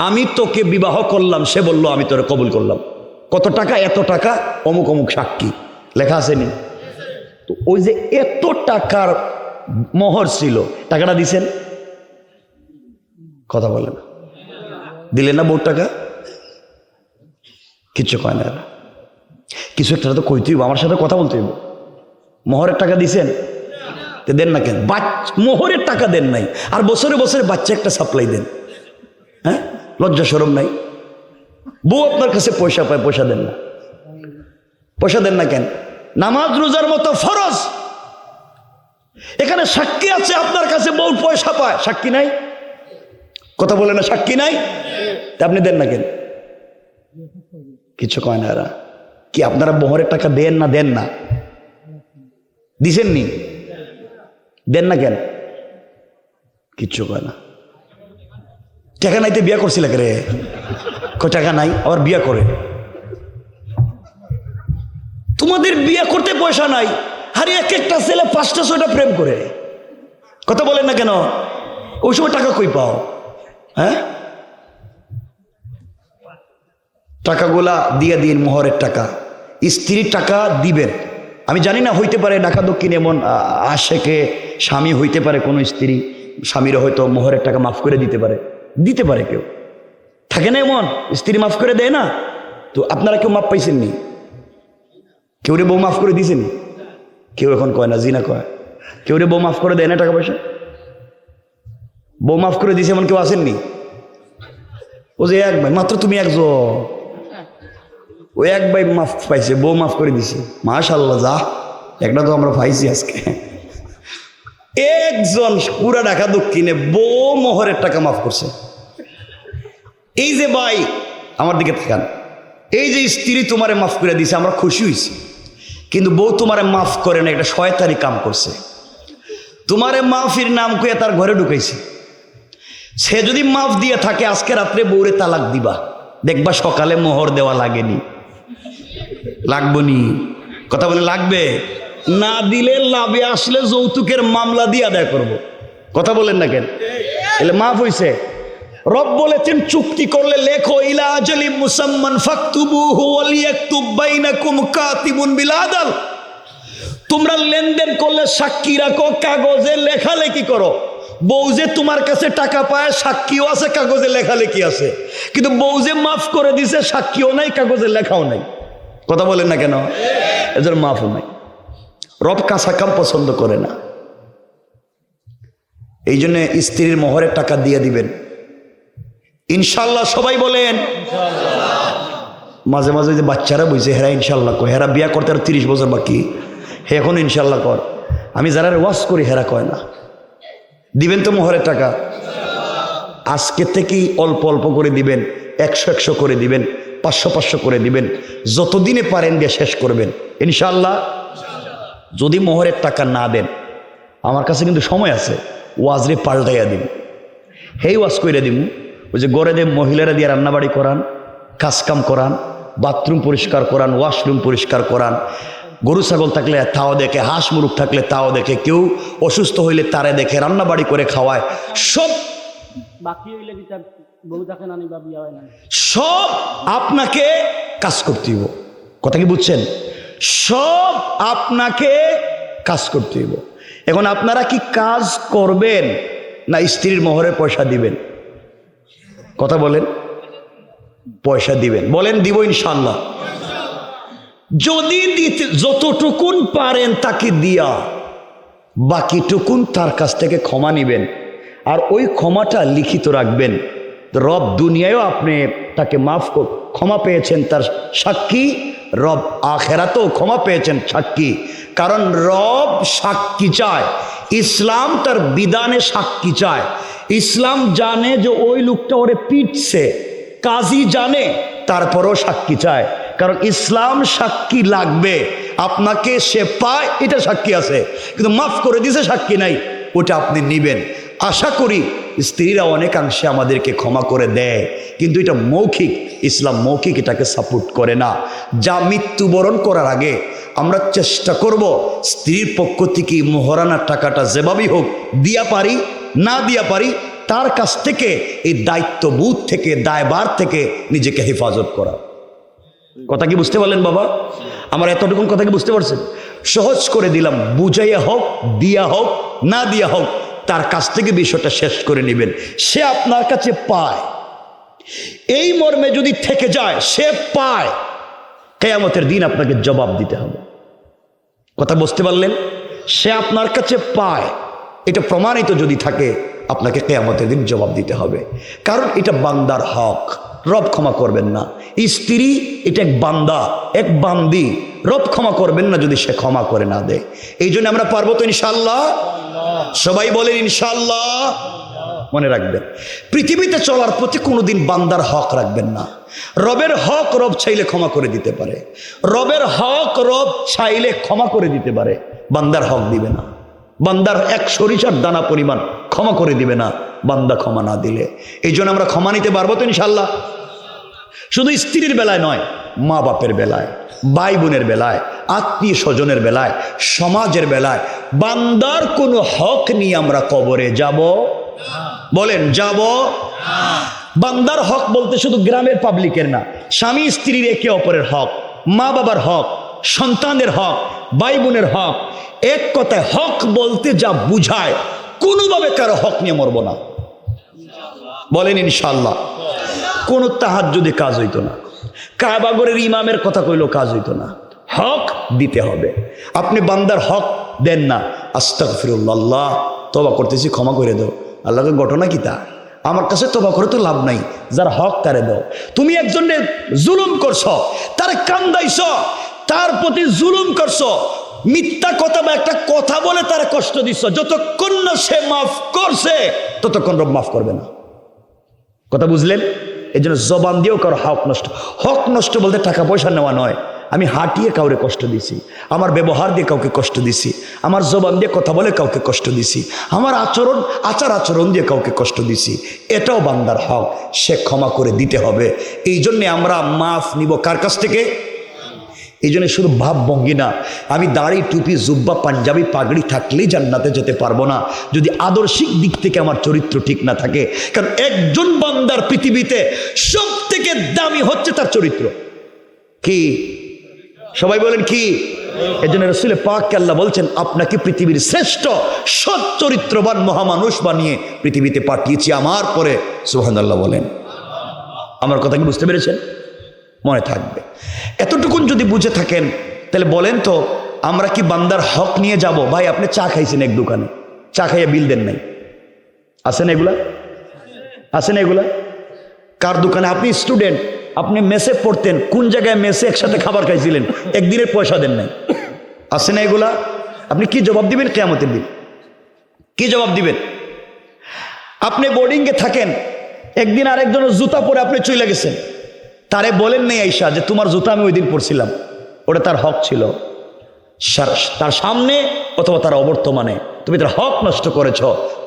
আমি তোকে বিবাহ করলাম, সে বলল আমি তোরে কবুল করলাম, কত টাকা, এত টাকা, অমুক অমুক সাক্ষী, লেখা আসেনি? তো ওই যে এত টাকার মোহর ছিল, টাকাটা দিছেন? কথা বলেন, দিলেন না? বহু টাকা কিচ্ছু কয় না, কিছু একটা তো কইতেই, আমার সাথে কথা বলতে হইব। মোহরের টাকা দিছেন? দেন না কেন? মোহরের টাকা দেন নাই, আর বছরে বছরে বাচ্চা একটা সাপ্লাই দেন, হ্যাঁ? লজ্জা শরম নাই? বউ আপনার কাছে পয়সা পায়, পয়সা দেন না, পয়সা দেন না কেন? নামাজ রোজার মতো ফরজ, এখানে সাক্ষী আছে আপনার কাছে, বউ পয়সা পায়, সাক্ষী নাই? কথা বলে না, সাক্ষী নাই, তা আপনি দেন না কেন? কিছু কয় না এরা। কি আপনারা মোহরের টাকা দেন না? দেন না? দিছেন নি? দেন না কেন? কিচ্ছু কয় না। টাকা নাইতে বিয়া করছিল রে, টাকা নাই আবার বিয়া করে। তোমাদের বিয়া করতে পয়সা নাই, আরে এক একটা ছেলে 5টা 6টা প্রেম করে, কথা বলেন না কেন? ওই সময় টাকা কই পাও? হ্যাঁ, টাকাগুলা দিয়ে দিন, মোহরের টাকা, স্ত্রীর টাকা দিবেন। আমি জানি না, হইতে পারে ঢাকা দক্ষিণ এমন আশেকে স্বামী হইতে পারে, কোনো স্ত্রী স্বামীরা হয়তো মোহরের টাকা মাফ করে দিতে পারে কেউ থাকে না এমন, স্ত্রী মাফ করে দেয় না। তো আপনারা কেউ মাফ পাইছেন নি? কেউ রে বউ মাফ করে দিয়েছেন? কেউ এখন কয় না, জিনা কয়। কেউ রে বউ মাফ করে দেয় না টাকা পয়সা? বউ মাফ করে দিয়েছে এমন কেউ আসেননি? ও যে এক ভাই, মাত্র তুমি একজন, ওই এক ভাই মাফ পাইছে, বউ মাফ করে দিছে, মাশাআল্লাহ, যা একটা তো আমরা পাইছি আজকে। একজন পুরা ঢাকা দক্ষিণে বউ মোহরের টাকা মাফ করছে। এই যে ভাই আমার দিকে থাকান, এই যে স্ত্রী তোমারে মাফ করে দিছে, আমরা খুশি হয়েছি, কিন্তু বউ তোমারে মাফ করে না, একটা শয়তানি কাম করছে। তোমারে মাফির নাম কইয়া তার ঘরে ঢুকাইছে। সে যদি মাফ দিয়ে থাকে, আজকে রাত্রে বউরে তালাক দিবা, দেখবা সকালে মোহর দেওয়া লাগেনি, লাগবনি, কথা বলে লাগবে না, দিলে লাভে আসলে যৌতুকের মামলা দিয়ে আদায় করব, কথা বলেন না কেন? এলে মাফ হইছে। রব বলেছেন চুক্তি করলে লেখো, ইলা আজালি মুসাম্মান ফাকতুবুহু ওয়ালিয়াকতুব বাইনাকুম কাতিবুন বিল আদল। তোমরা লেনদেন করলে সাক্ষী রাখো, কাগজে লেখালেখি করো। বউ যে তোমার কাছে টাকা পায়, সাক্ষীও আছে, কাগজে লেখালেখি আছে, কিন্তু বউ যে মাফ করে দিছে, সাক্ষীও নাই, কাগজে লেখাও নাই, কথা বলেন না কেন? এদের মাফও নাই। রব কাঁচা কাম পছন্দ করে না, এই জন্য স্ত্রীর মোহরের টাকা দিয়ে দিবেন ইনশাল্লাহ। সবাই বলেন মাঝে মাঝে যে বাচ্চারা বুঝছে, হেরা ইনশাল্লাহ কয়, হেরা বিয়া করতে আর 30 বছর বাকি, হে এখন ইনশাল্লাহ কর। আমি যারা ওয়াজ করি হেরা কয় না। দিবেন তো মোহরের টাকা? আজকে থেকেই অল্প অল্প করে দিবেন, 100 করে দিবেন, 500 করে দিবেন, যতদিনে পারেন দিয়ে শেষ করবেন ইনশাল্লাহ। যদি মোহরের টাকা না দেন, আমার কাছে কিন্তু সময় আছে, ওয়াজরে পাল্টাইয়া দিন, হেই ওয়াজ কইরা দিন। ওই যে গড়ে দিয়ে মহিলারা দিয়ে রান্নাবাড়ি করান, কাজকাম করান, বাথরুম পরিষ্কার করান, ওয়াশরুম পরিষ্কার করান, গরু ছাগল থাকলে তাও দেখে, হাঁস মুরগ থাকলে তাও দেখে, কেউ অসুস্থ হইলে তারে দেখে, রান্নাবাড়ি করে খাওয়ায়, সব বাকি হইলে সব আপনাকে কাজ করতে হইব। কথা কি বুঝছেন? সব আপনাকে কাজ করতে হইব। এখন আপনারা কি কাজ করবেন না স্ত্রীর মোহরে পয়সা দিবেন? কথা বলেন। পয়সা দিবেন? বলেন দিব ইনশাল্লাহ। যদি দিতে যতটুকুন পারেন তাকে দিয়া, বাকিটুকুন তার কাছ থেকে ক্ষমা নিবেন, আর ওই ক্ষমাটা লিখিত রাখবেন। রব দুনিয়ায়ও আপনি তাকে ক্ষমা পেয়েছেন তার সাক্ষী, রব আখেরাতেও ক্ষমা পেয়েছেন সাক্ষী। কারণ রব সাক্ষী চায়, ইসলাম তার বিধানে সাক্ষী চায়। ইসলাম জানে যে ওই লোকটা ওরে পিটছে, কাজী জানে, তারপরেও সাক্ষী চায়। কারণ ইসলাম সাক্ষী লাগবে। আপনাকে সে পায় এটা সাক্ষী আছে, কিন্তু মাফ করে দিছে সাক্ষী নাই, ওটা আপনি নিবেন। আশা করি স্ত্রীরা অনেকাংশে আমাদেরকে ক্ষমা করে দেয়, কিন্তু এটা মৌখিক। ইসলাম মৌখিক এটাকে সাপোর্ট করে না। যা মৃত্যুবরণ করার আগে আমরা চেষ্টা করব স্ত্রীর পক্ষ থেকে মোহরানার টাকাটা যেভাবেই হোক দিয়া পারি, না দিয়া পারি, তার কাছ থেকে এই দায়িত্ববোধ থেকে, দায়ভার থেকে নিজেকে হেফাজত করা। কথা কি বুঝতে পারলেন বাবা? আমার এতটুকুন কথা কি বুঝতে পারছেন? সহজ করে দিলাম, বুঝাইয়া হোক, দিয়া হোক, না দিয়া হোক, তার কাছ থেকে বিষয়টা শেষ করে নেবেন। সে আপনার কাছে পায়, এই মর্মে যদি থেকে যায়, সে পায়, কিয়ামতের দিন আপনাকে জবাব দিতে হবে। কথা বুঝতে পারলেন? সে আপনার কাছে পায়, এটা প্রমাণিত যদি থাকে, আপনাকে কিয়ামতের দিন জবাব দিতে হবে। কারণ এটা বান্দার হক, রব ক্ষমা করবেন না। স্ত্রী এটা এক বান্দা, এক বান্দি, রব ক্ষমা করবেন না যদি সে ক্ষমা করে না দেয়। এই জন্য আমরা পারবো তো ইনশাল্লাহ? সবাই বলেন ইনশাল্লাহ। মনে রাখবেন, পৃথিবীতে চলার প্রতি কোনোদিন বান্দার হক রাখবেন না। রবের হক রব চাইলে ক্ষমা করে দিতে পারে, রবের হক রব চাইলে ক্ষমা করে দিতে পারে, বান্দার হক দিবে না। বান্দার এক সরিষার দানা পরিমাণ ক্ষমা করে দিবে না বান্দা ক্ষমা না দিলে। এই জন্য আমরা ক্ষমা নিতে পারবো তো ইনশাল্লাহ? শুধু স্ত্রীর বেলায় নয়, মা বাপের বেলায়, ভাই বোনের বেলায়, আত্মীয় স্বজনের বেলায়, সমাজের বেলায় বান্দার কোনো হক নিয়ে আমরা কবরে যাব? বলেন যাব? বান্দার হক বলতে শুধু গ্রামের পাবলিকের না, স্বামী স্ত্রীর একে অপরের হক, মা বাবার হক, সন্তানের হক, ভাই বোনের হক। এক কথায় হক বলতে যা বুঝায়, কোনোভাবে কারো হক নিয়ে মরব না। বলেন ইনশাল্লাহ। কোন তাহাজ্জুদে কাজ হইতো না, কাবাগরের ইমামের কথা কইলেও কাজ হইতো না। হক দিতে হবে। আপনি বান্দার হক দেন না, আস্তাগফিরুল্লাহ, তওবা করতেছি, ক্ষমা করে দাও। আল্লাহকে ঘটনা কি তা? আমার কাছে তওবা করে তো লাভ নাই, যার হক তারে দাও। তুমি একজনের জুলুম করছো, তারে কান্দাইছ, তার প্রতি জুলুম করছো, মিথ্যা কথা বা একটা কথা বলে তার কষ্ট দিচ্ছ, যতক্ষণ না সে মাফ করছে ততক্ষণ রব মাফ করবে না। কথা বুঝলেন? এই জন্য জবান দিয়েও কারো হক নষ্ট। হক নষ্ট বলতে টাকা পয়সা নেওয়া নয়। আমি হাঁটিয়ে কাউরে কষ্ট দিছি, আমার ব্যবহার দিয়ে কাউকে কষ্ট দিছি, আমার জবান দিয়ে কথা বলে কাউকে কষ্ট দিছি, আমার আচার আচরণ দিয়ে কাউকে কষ্ট দিছি, এটাও বান্দার হক, সে ক্ষমা করে দিতে হবে। এই জন্যে আমরা মাফ নিব কার কাছ থেকে? এই জন্য শুধু ভাব ভঙ্গি না, আমি দাড়ি টুপি জুব্বা পাঞ্জাবি পাগড়ি থাকলেই জান্নাতে যেতে পারবো না যদি আদর্শিক দিক থেকে আমার চরিত্র ঠিক না থাকে। কারণ একজন বান্দার পৃথিবীতে সব থেকে দামি হচ্ছে তার চরিত্র। কি সবাই বলেন কি? এই জন্য রাসূল পাক আল্লাহ বলছেন, আপনাকে পৃথিবীর শ্রেষ্ঠ সৎ চরিত্রবান মহামানুষ বানিয়ে পৃথিবীতে পাঠিয়েছি আমার পরে। সুবহানাল্লাহ বলেন। আমার কথা কি বুঝতে পেরেছেন? মনে থাকবে। এতটুকুন যদি বুঝে থাকেন তাহলে বলেন তো, আমরা কি বান্দার হক নিয়ে যাব? ভাই আপনি চা খাইছেন এক দোকানে, চা খাইয়া বিল দেন নাই, আছেন এগুলা? আছেন এগুলা? কার দোকানে? আপনি স্টুডেন্ট, আপনি মেসে পড়তেন, কোন জায়গায় মেসে একসাথে খাবার খাইছিলেন, একদিনের পয়সা দেন নাই, আছে না এগুলা? আপনি কি জবাব দিবেন কিয়ামতের দিন? কি জবাব দিবেন? আপনি বোর্ডিংয়ে থাকেন, একদিন আরেকজনের জুতা পরে আপনি চলে গেছেন, তারে বলেন নেই আইসা যে তোমার জুতা আমি ওই দিন পরছিলাম, ওটা তার হক ছিল, তার সামনে অথবা তার অবর্তমানে তুমি তার হক নষ্ট করেছ,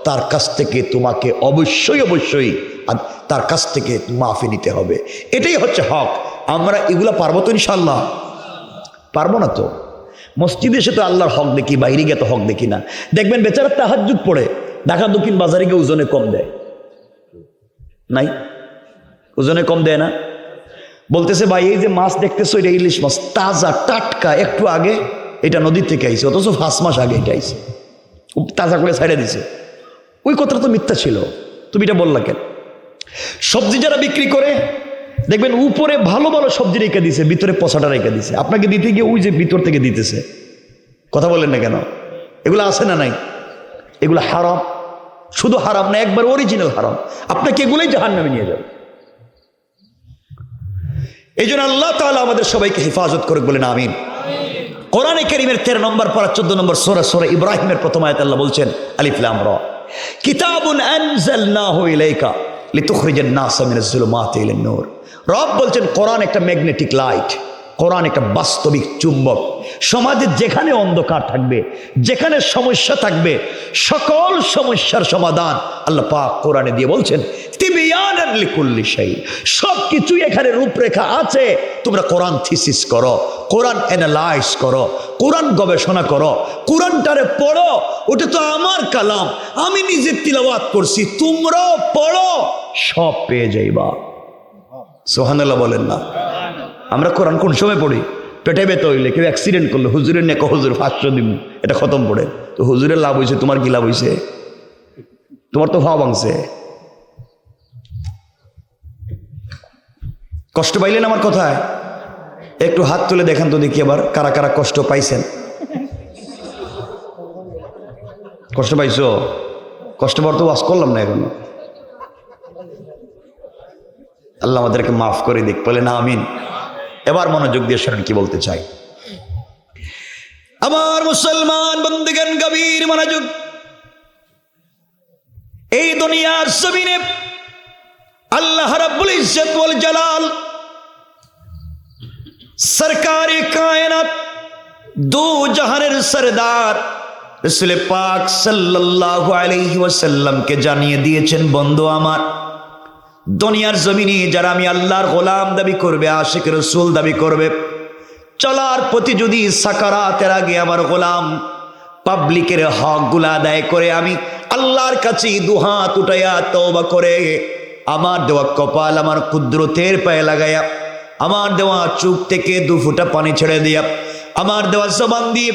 তার কাছ থেকে তোমাকে অবশ্যই তার কাছ থেকে মাফি নিতে হবে। এটাই হচ্ছে হক। আমরা এগুলা পারবো তো ইনশাল্লাহ? পারবো না তো। মসজিদে এসে তো আল্লাহর হক দেখি, বাইরে গিয়ে তো হক দেখি না। দেখবেন বেচারা তাহাজ্জুদ পড়ে, ঢাকা দক্ষিণ বাজারে গিয়ে ওজনে কম দেয় নাই? ওজনে কম দেয় না? বলতেছে ভাই এই যে মাছ দেখতেছো এটা ইলিশ মাছ, তাজা টাটকা, একটু আগে এটা নদীর থেকে আইছে, অথচ 5 মাস আগে এটা আইছে, তাজা করে ছাইড়া দিছে। ওই কথাটা তো মিথ্যা ছিল, তুমি এটা বললা কেন? সবজি যারা বিক্রি করে দেখবেন উপরে ভালো ভালো সবজি রেখে দিছে, ভিতরে পচাটা রেখে দিছে, আপনাকে দিতে গিয়ে ওই যে ভিতর থেকে দিতেছে। কথা বলেন না কেন? এগুলো আছে না নাই? এগুলো হারাম, শুধু হারাম না, একবার অরিজিনাল হারাম, আপনাকে এগুলোই জাহান্নামে নিয়ে যাবে। এই জন্য আল্লাহ তাআলা আমাদের সবাইকে হেফাজত করুক, বলেন আমিন। কোরআনে কারীমের 13 নম্বর পারা 14 নম্বর সূরা ইব্রাহিমের প্রথম আয়াতে আল্লাহ বলছেন আলিফ লাম রা, কিতাবুন আনজালনাহু ইলাইকা লিতুখরিজান নাসা মিনাজ যুলুমাতি ইলান নূর। রব বলছেন কোরআন একটা ম্যাগনেটিক লাইট, কোরআন একটা বাস্তবিক চুম্বক। সমাজে যেখানে অন্ধকার থাকবে, যেখানে সমস্যা থাকবে, সকল সমস্যার সমাধান আল্লাহ পাক কোরআনে দিয়ে বলছেন তিবিয়ানান লিকুল্লি শাই। সব কিছুই এখানে রূপরেখা আছে, তোমরা কোরআন থিসিস করো, কোরআন অ্যানালাইজ করো, কোরআন গবেষণা করো, কোরআনটারে পড়ো। ওটা তো আমার কালাম, আমি নিজে তিলাওয়াত করছি, তোমরাও পড়ো, সব পেয়ে যাইবা। সুবহানাল্লাহ বলেন না? আমরা কোরআন কোন সময় পড়ি? পেটে ব্যথা হইলে, কেউ অ্যাক্সিডেন্ট করলো, হুজুরের নেক হুজুর 500 দিব, এটা খতম পড়ে। তো হুজুরের লাভ হয়েছে, তোমার কি লাভ হয়েছে? তোমার তো ভাব ভাঙছে। কষ্ট পাইলেন আমার কথায়? একটু হাত তুলে দেখেন তো দেখি আবার কারা কারা কষ্ট পাইছেন। কষ্ট পাইছো? কষ্ট পাওয়ার তো ওয়াজ করলাম না এখন। আল্লাহ আমাদেরকে মাফ করে দিক, বলেন আমিন। এবার মনোযোগ দিয়ে শোনেন কি বলতে চাই। আমার মুসলমান বন্ধুগণ, গভীর মনোযোগ। এই দুনিয়ার জমিনে আল্লাহ রাব্বুল ইজ্জত ওয়াল জালাল সরকারে কায়নাত, দু জাহানের সরদার রাসূল পাক সাল্লাল্লাহু আলাইহি ওয়াসাল্লামকে জানিয়ে দিয়েছেন, বন্ধু আমার, দুনিয়ার জমিনে যারা আমি আল্লাহর গোলাম দাবি করবে, আশিক রাসূল দাবি করবে, চলার প্রতি যদি সাকারাতের আগে আমার গোলাম পাবলিকের হকগুলা আদায় করে, আমি আল্লাহর কাছে দুহাত উঠাইয়া তওবা করে আমার দেওয়া কপাল আমার কুদরতের পায়ে লাগাইয়া, আমার দেওয়া চোখ থেকে 2 ফোঁটা পানি ছেড়ে দিয়া, আমার দেওয়া জবান দিয়ে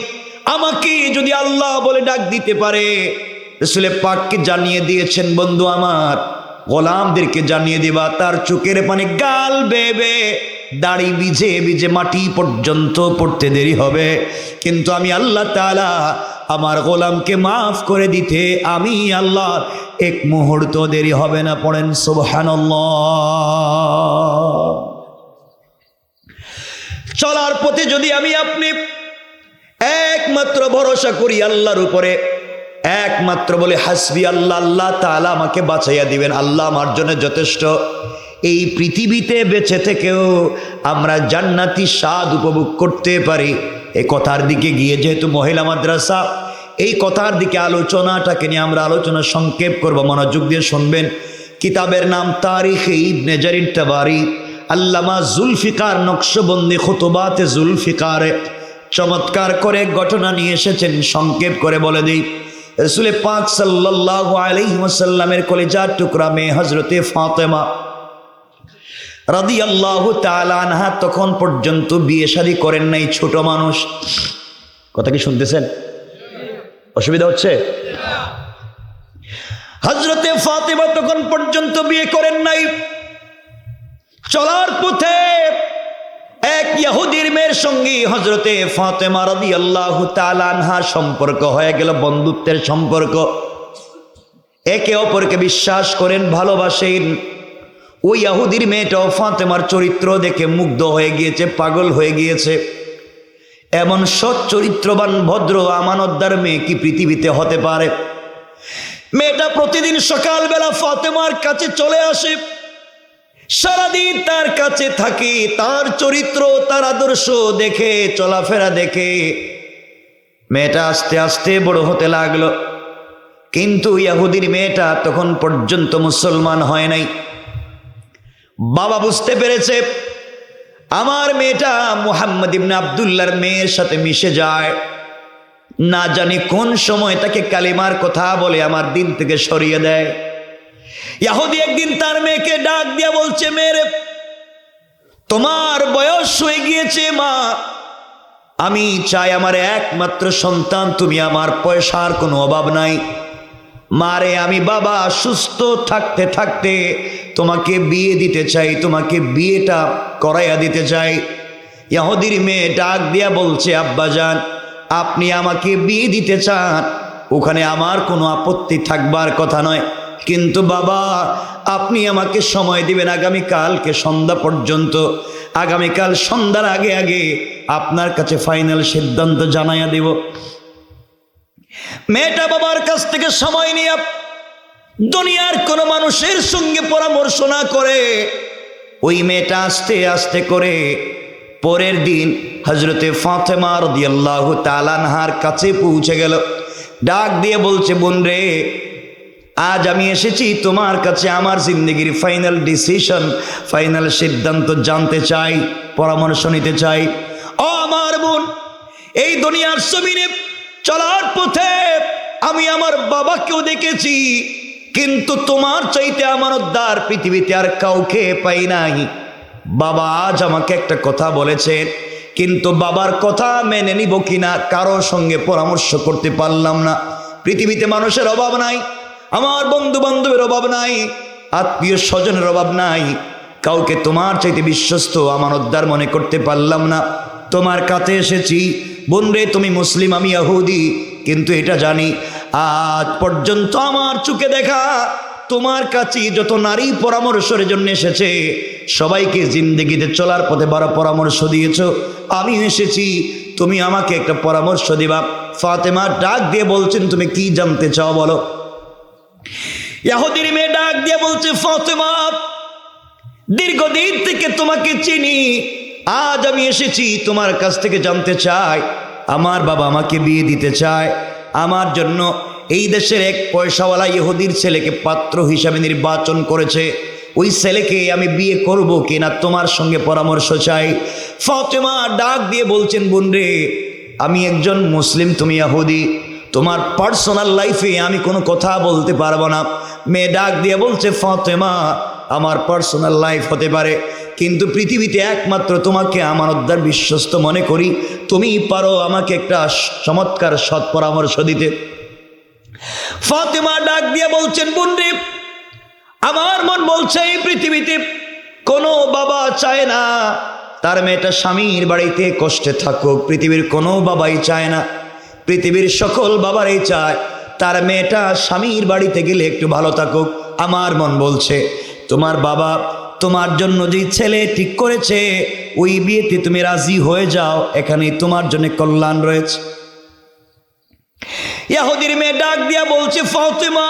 আমাকে যদি আল্লাহ বলে ডাক দিতে পারে, রাসূল পাককে জানিয়ে দিয়েছেন, বন্ধু আমার, গোলামদেরকে জানিয়ে দিবা তার চোখের পানি গাল বেবে দাড়ি ভিজে ভিজে মাটি পর্যন্ত পড়তে দেরি হবে, কিন্তু আমি আল্লাহ তাআলা আমার গোলামকে মাফ করে দিতে আমি আল্লাহ এক মুহূর্ত দেরি হবে না। পড়েন সুবহানাল্লাহ। চলার পথে যদি আমি আপনি একমাত্র ভরসা করি আল্লাহর উপরে, একমাত্র বলে হাসবি আল্লাহ, আল্লাহ তাআলা আমাকে বাঁচাইয়া দিবেন, আল্লাহ আমার জন্য যথেষ্ট, এই পৃথিবীতে বেঁচে থেকেও আমরা জান্নাতি স্বাদ উপভোগ করতে পারি। এই কথার দিকে গিয়ে, যেহেতু মহিলা মাদ্রাসা, এই কথার দিকে আলোচনাটাকে নিয়ে আমরা আলোচনা সংক্ষেপ করব, মনোযোগ দিয়ে শুনবেন। কিতাবের নাম তারিখে ইবনে জারির তাবারি, আল্লামা জুলফিকার নকশবন্দি খুতুবাতে জুলফিকারে চমৎকার করে ঘটনা নিয়ে এসেছেন, সংক্ষেপ করে বলে দিই। রাসূল পাক সাল্লাল্লাহু আলাইহি ওয়াসাল্লামের কলিজার টুকরা মেয়ে হযরতে ফাতেমা রাদিয়াল্লাহু তাআলা আনহা তখন পর্যন্ত বিয়ে শাদী করেন নাই, ছোট মানুষ। কথা কি শুনতেছেন? অসুবিধা হচ্ছে? হযরতে ফাতেমা তখন পর্যন্ত বিয়ে করেন নাই। চলার পথে এক ইহুদির মেয়ের সঙ্গে হযরতে ফাতেমা রাদিয়াল্লাহু তাআলা আনহার সম্পর্ক হয়ে গেল, বন্ধুত্বের সম্পর্ক। একে অপরকে বিশ্বাস করেন, ভালোবাসেন। ওই ইহুদির মেয়েটাও ফাতেমার চরিত্র দেখে মুগ্ধ হয়ে গিয়েছে, পাগল হয়ে গিয়েছে। এমন সৎ চরিত্রবান ভদ্র আমানতদার মেয়ে কি পৃথিবীতে হতে পারে? মেয়েটা প্রতিদিন সকালবেলা ফাতেমার কাছে চলে আসে, সারাদিন তার কাছে থাকে, তার চরিত্র তার আদর্শ দেখে, চলাফেরা দেখে মেয়েটা আস্তে আস্তে বড় হতে লাগলো। কিন্তু ইহুদির মেয়েটা তখন পর্যন্ত মুসলমান হয় নাই। বাবা বুঝতে পেরেছে আমার মেয়েটা মুহাম্মদ ইবনে আব্দুল্লাহর মেয়ের সাথে মিশে যায়, না জানি কোন সময় তাকে কালিমার কথা বলে আমার দিন থেকে সরিয়ে দেয়। ইহুদি একদিন তার মেয়েকে ডাক দিয়া বলছে, মেয়ে, তোমার বয়স হয়ে গিয়েছে মা, আমি চাই আমার একমাত্র সন্তান তুমি, আমার পয়সার কোনো অভাব নাই। মারে আমি বাবা সুস্থ থাকতে থাকতে তোমাকে বিয়ে দিতে চাই, তোমাকে বিয়েটা করাইয়া দিতে চাই। ইহুদির মেয়ে ডাক দিয়া বলছে, আব্বাজান আপনি আমাকে বিয়ে দিতে চান, ওখানে আমার কোনো আপত্তি থাকবার কথা নয়, কিন্তু বাবা আপনি আমাকে সময় দিবেন আগামীকালকে সন্ধ্যা পর্যন্ত। আগামীকাল সন্ধ্যার আগে আগে আপনার কাছে ফাইনাল সিদ্ধান্ত জানাইয়া দেব। মেয়েটা বাবার কাছ থেকে সময় নিয়ে দুনিয়ার কোনো মানুষের সঙ্গে পরামর্শ না করে ওই মেয়েটা আস্তে আস্তে করে পরের দিন হযরতে ফাতেমা রাদিয়াল্লাহু তাআলা আনহার কাছে পৌঁছে গেল। ডাক দিয়ে বলছে, বোন রে, আজ আমি এসেছি তোমার কাছে আমার জিন্দগির ফাইনাল ডিসিশন, ফাইনাল সিদ্ধান্ত জানতে চাই, পরামর্শ নিতে চাই। ও আমার বোন, এই দুনিয়ার জমিনে চলার পথে আমি আমার বাবাকেও দেখেছি, কিন্তু তোমার চাইতে আমানতদার পৃথিবীতে আর কাউকে পাই নাই। বাবা আজ আমাকে একটা কথা বলেছেন, কিন্তু বাবার কথা মেনে নিব কিনা কারোর সঙ্গে পরামর্শ করতে পারলাম না। পৃথিবীতে মানুষের অভাব নাই, আমার বন্ধু বান্ধবের অভাব নাই, আত্মীয় স্বজনের অভাব নাই, কাউকে তোমার চাইতে বিশ্বস্ত আমানতদার মনে করতে পারলাম না। তোমার কাছে এসেছি। বোন রে, তুমি মুসলিম, আমি ইহুদি, কিন্তু এটা জানি আজ পর্যন্ত আমার চোখে দেখা তোমার কাছে যত নারী পরামর্শের জন্য এসেছে সবাইকে জিন্দগিতে চলার পথে বড় পরামর্শ দিয়েছো, আমি এসেছি তুমি আমাকে একটা পরামর্শ দিবা। ফাতেমা ডাক দিয়ে বলছেন, তুমি কি জানতে চাও বলো। ইহুদির মেয়ে ডাক দিয়ে বলছে, ফাতেমা দীর্ঘদিন থেকে তোমাকে চিনি, আজ আমি এসেছি তোমার কাছ থেকে জানতে চাই, আমার বাবা আমাকে বিয়ে দিতে চায়, আমার জন্য এই দেশের এক পয়সাওয়ালা ইহুদির ছেলেকে পাত্র হিসাবে নির্বাচন করেছে, ওই ছেলেকে আমি বিয়ে করব কিনা তোমার সঙ্গে পরামর্শ চাই। ফাতেমা ডাক দিয়ে বলছেন, বোন রে, আমি একজন মুসলিম, তুমি ইহুদি, তোমার পার্সোনাল লাইফে আমি কোনো কথা বলতে পারবো না। মেয়ে ডাক দিয়ে বলছে, ফাতেমা আমার পার্সোনাল লাইফ হতে পারে, কিন্তু পৃথিবীতে একমাত্র তোমাকে আমানতদার বিশ্বস্ত মনে করি, তুমি পারো আমাকে একটা চমৎকার সৎ পরামর্শ দিতে। ফাতেমা ডাক দিয়ে বলছেন, বোন রে, আমার মন বলছে এই পৃথিবীতে কোনো বাবা চায় না তার মেয়েটা স্বামীর বাড়িতে কষ্টে থাকুক, পৃথিবীর কোনো বাবাই চায় না, পৃথিবীর সকল বাবারাই চায় তার মেয়েটা স্বামীর বাড়িতে গেলে একটু ভালো থাকুক। আমার মন বলছে তোমার বাবা তোমার জন্য যে ছেলে ঠিক করেছে ওই বিয়েতে তুমি রাজি হয়ে যাও, এখানে তোমার জন্য কল্যাণ রয়েছে। ইহুদির মেয়ে ডাক দিয়া বলছে, ফাতেমা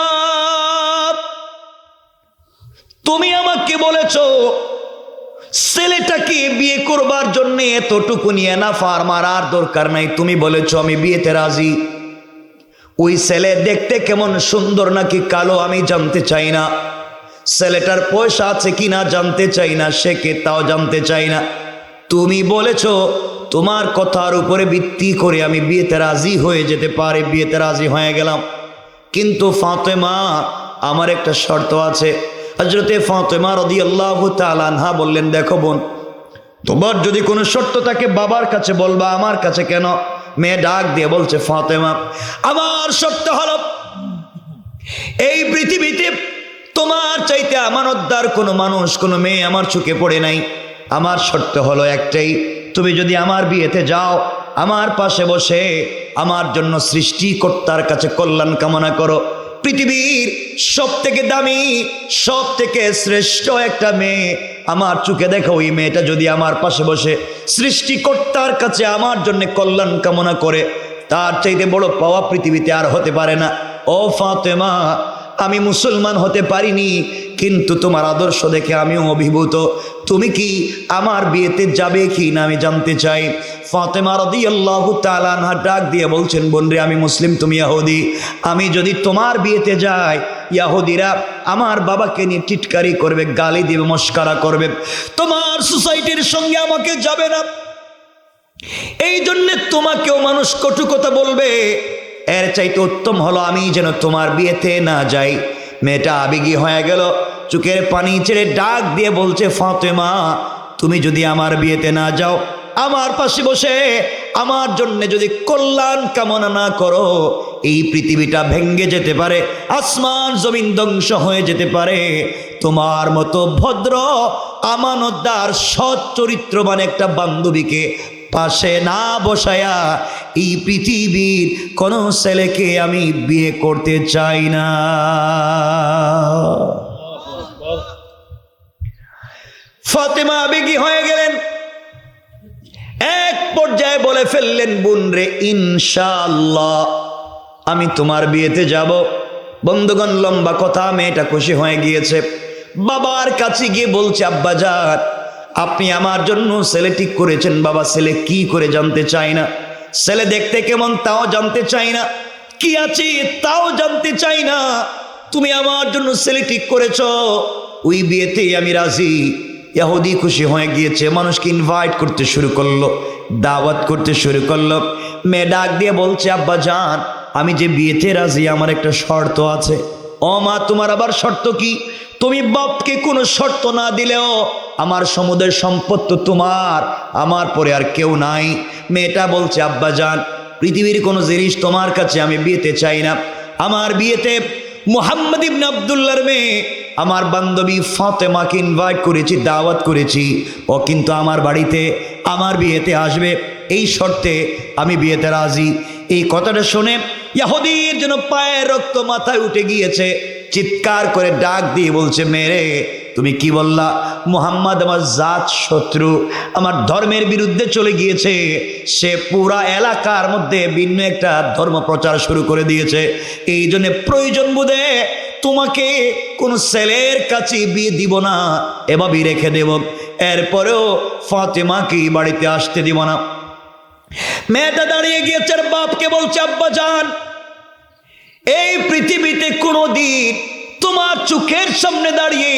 তুমি আমাকে বলেছো ছেলেটাকে বিয়ে করবার জন্য এতটুকু নিয়ে না ফার্মার আর দরকার নাই, তুমি বলেছো আমি বিয়েতে রাজি। ওই ছেলে দেখতে কেমন সুন্দর নাকি কালো আমি জানতে চাই না, ছেলেটার পয়সা আছে কিনা জানতে চাই না, সে কে তাও জানতে চাই না, তুমি বলেছো তোমার কথার উপরে ভিত্তি করে আমি বিয়েতে রাজি হয়ে যেতে পারি, বিয়েতে রাজি হয়ে গেলাম। কিন্তু ফাতেমা আমার একটা শর্ত আছে। হযরতে ফাতেমা রাদিয়াল্লাহু তাআলা আনহা বললেন, দেখো বোন, তোমার যদি কোনো শর্ত থাকে বাবার কাছে বলবা, আমার কাছে কেন? মেয়ে ডাক দিয়ে বলছে, ফাতেমা আমার শর্ত হলো এই পৃথিবীতে তোমার চাইতে আমানতদার কোনো মানুষ, কোনো মেয়ে আমার চোখে পড়ে নাই। আমার শর্ত হলো একটাই, তুমি যদি আমার বিয়েতে যাও আমার পাশে বসে আমার জন্য সৃষ্টিকর্তার কাছে কল্যাণ কামনা করো। পৃথিবীর সব থেকে দামি সব থেকে শ্রেষ্ঠ একটা মেয়ে আমার চোখে দেখো, ওই মেয়েটা যদি আমার পাশে বসে সৃষ্টিকর্তার কাছে আমার জন্য কল্যাণ কামনা করে, তার চাইতে বড় পাওয়া পৃথিবীতে আর হতে পারে না। ও ফাতেমা, আমি মুসলমান হতে পারিনি, কিন্তু তোমার আদর্শ দেখে আমিও অভিভূত, তুমি কি আমার বিয়েতে যাবে কি না আমি জানতে চাই। ফাতেমা রাদিয়াল্লাহু তাআলা আনহা ডাক দিয়ে বলছেন, বোন রে, আমি মুসলিম, তুমি ইহুদি, আমি যদি তোমার বিয়েতে যাই ইহুদিরা আমার বাবাকে নিয়ে টিটকারি করবে, গালি দিবে, মস্কারা করবে, তোমার সোসাইটির সঙ্গে আমাকে যাবে না, এই জন্যে তোমাকেও মানুষ কটু কথা বলবে। এর চাইতে উত্তম হলো আমি যেন তোমার বিয়েতে না যাই। মেয়েটা আবেগী হয়ে গেল, চোখের পানি ছেড়ে ডাক দিয়ে বলছে, ফাতেমা তুমি যদি আমার বিয়েতে না যাও, আমার পাশে বসে আমার জন্য যদি কল্যাণ কামনা না করো, এই পৃথিবীটা ভেঙ্গে যেতে পারে, আসমান জমিন ধ্বংস হয়ে যেতে পারে। তোমার মতো ভদ্র আমানতদার সৎ চরিত্রবান একটা বান্ধবীকে পাশে না বসায়া এই পৃথিবীর কোন ছেলেকে আমি বিয়ে করতে চাই না। ফাতেমা আবেগী হয়ে গেলেন, এক পর্যায়ে বলে ফেললেন, বোন রে, ইনশাআল্লাহ আমি তোমার বিয়েতে যাব। বন্ধুগণ, লম্বা কথা, মেয়েটা খুশি হয়ে গিয়েছে। বাবার কাছে গিয়ে বলছে, আব্বাজান আপনি আমার জন্য ছেলে ঠিক করেছেন। বাবা, ছেলে কি করে জানতে চাই না, ছেলে দেখতে কেমন তাও জানতে চাই না, কি আছে তাও জানতে চাই না, তুমি আমার জন্য ছেলে ঠিক করেছ, ওই বিয়েতেই আমি রাজি। ইহুদি খুশি হয়ে গিয়েছে, মানুষকে ইনভাইট করতে শুরু করলো, দাওয়াত করতে শুরু করলো। মেয়ে ডাক দিয়ে বলছে, আব্বাজান আমি যে বিয়েতে রাজি, আমার একটা শর্ত আছে। ও মা, তোমার আবার শর্ত কি? তুমি বাপকে কোনো শর্ত না দিলেও আমার সমুদয় সম্পদ তো তোমার, আমার পরে আর কেউ নাই। মেয়েটা বলছে, আব্বাজান পৃথিবীর কোনো জিনিস তোমার কাছে আমি বিয়েতে চাই না। আমার বিয়েতে মুহাম্মদ ইবনে আব্দুল্লাহর মেয়ে আমার বান্ধবী ফাতেমাকে ইনভাইট করেছি, দাওয়াত করেছি, ও কিন্তু আমার বাড়িতে আমার বিয়েতে আসবে, এই শর্তে আমি বিয়েতে রাজি। এই কথাটা শুনে ইহুদির জন্য পায়ের রক্ত মাথায় উঠে গিয়েছে, চিৎকার করে ডাক দিয়ে বলছে, মেরে তুমি কি বললা? মুহাম্মদ আমার জাত শত্রু, আমার ধর্মের বিরুদ্ধে চলে গিয়েছে, সে পুরা এলাকার মধ্যে ভিন্ন একটা ধর্ম প্রচার শুরু করে দিয়েছে, এই জন্য প্রয়োজন বোধে তোমাকে কোন ছেলের কাছে বিয়ে দিব না, এভাবেই রেখে দেব, এরপরেও ফাতেমাকে বাড়িতে আসতে দিব না। মেয়েটা দাঁড়িয়ে গিয়েছে, বাপকে বলছে, আব্বাজান এই পৃথিবীতে কোনোদিন তোমার চোখের সামনে দাঁড়িয়ে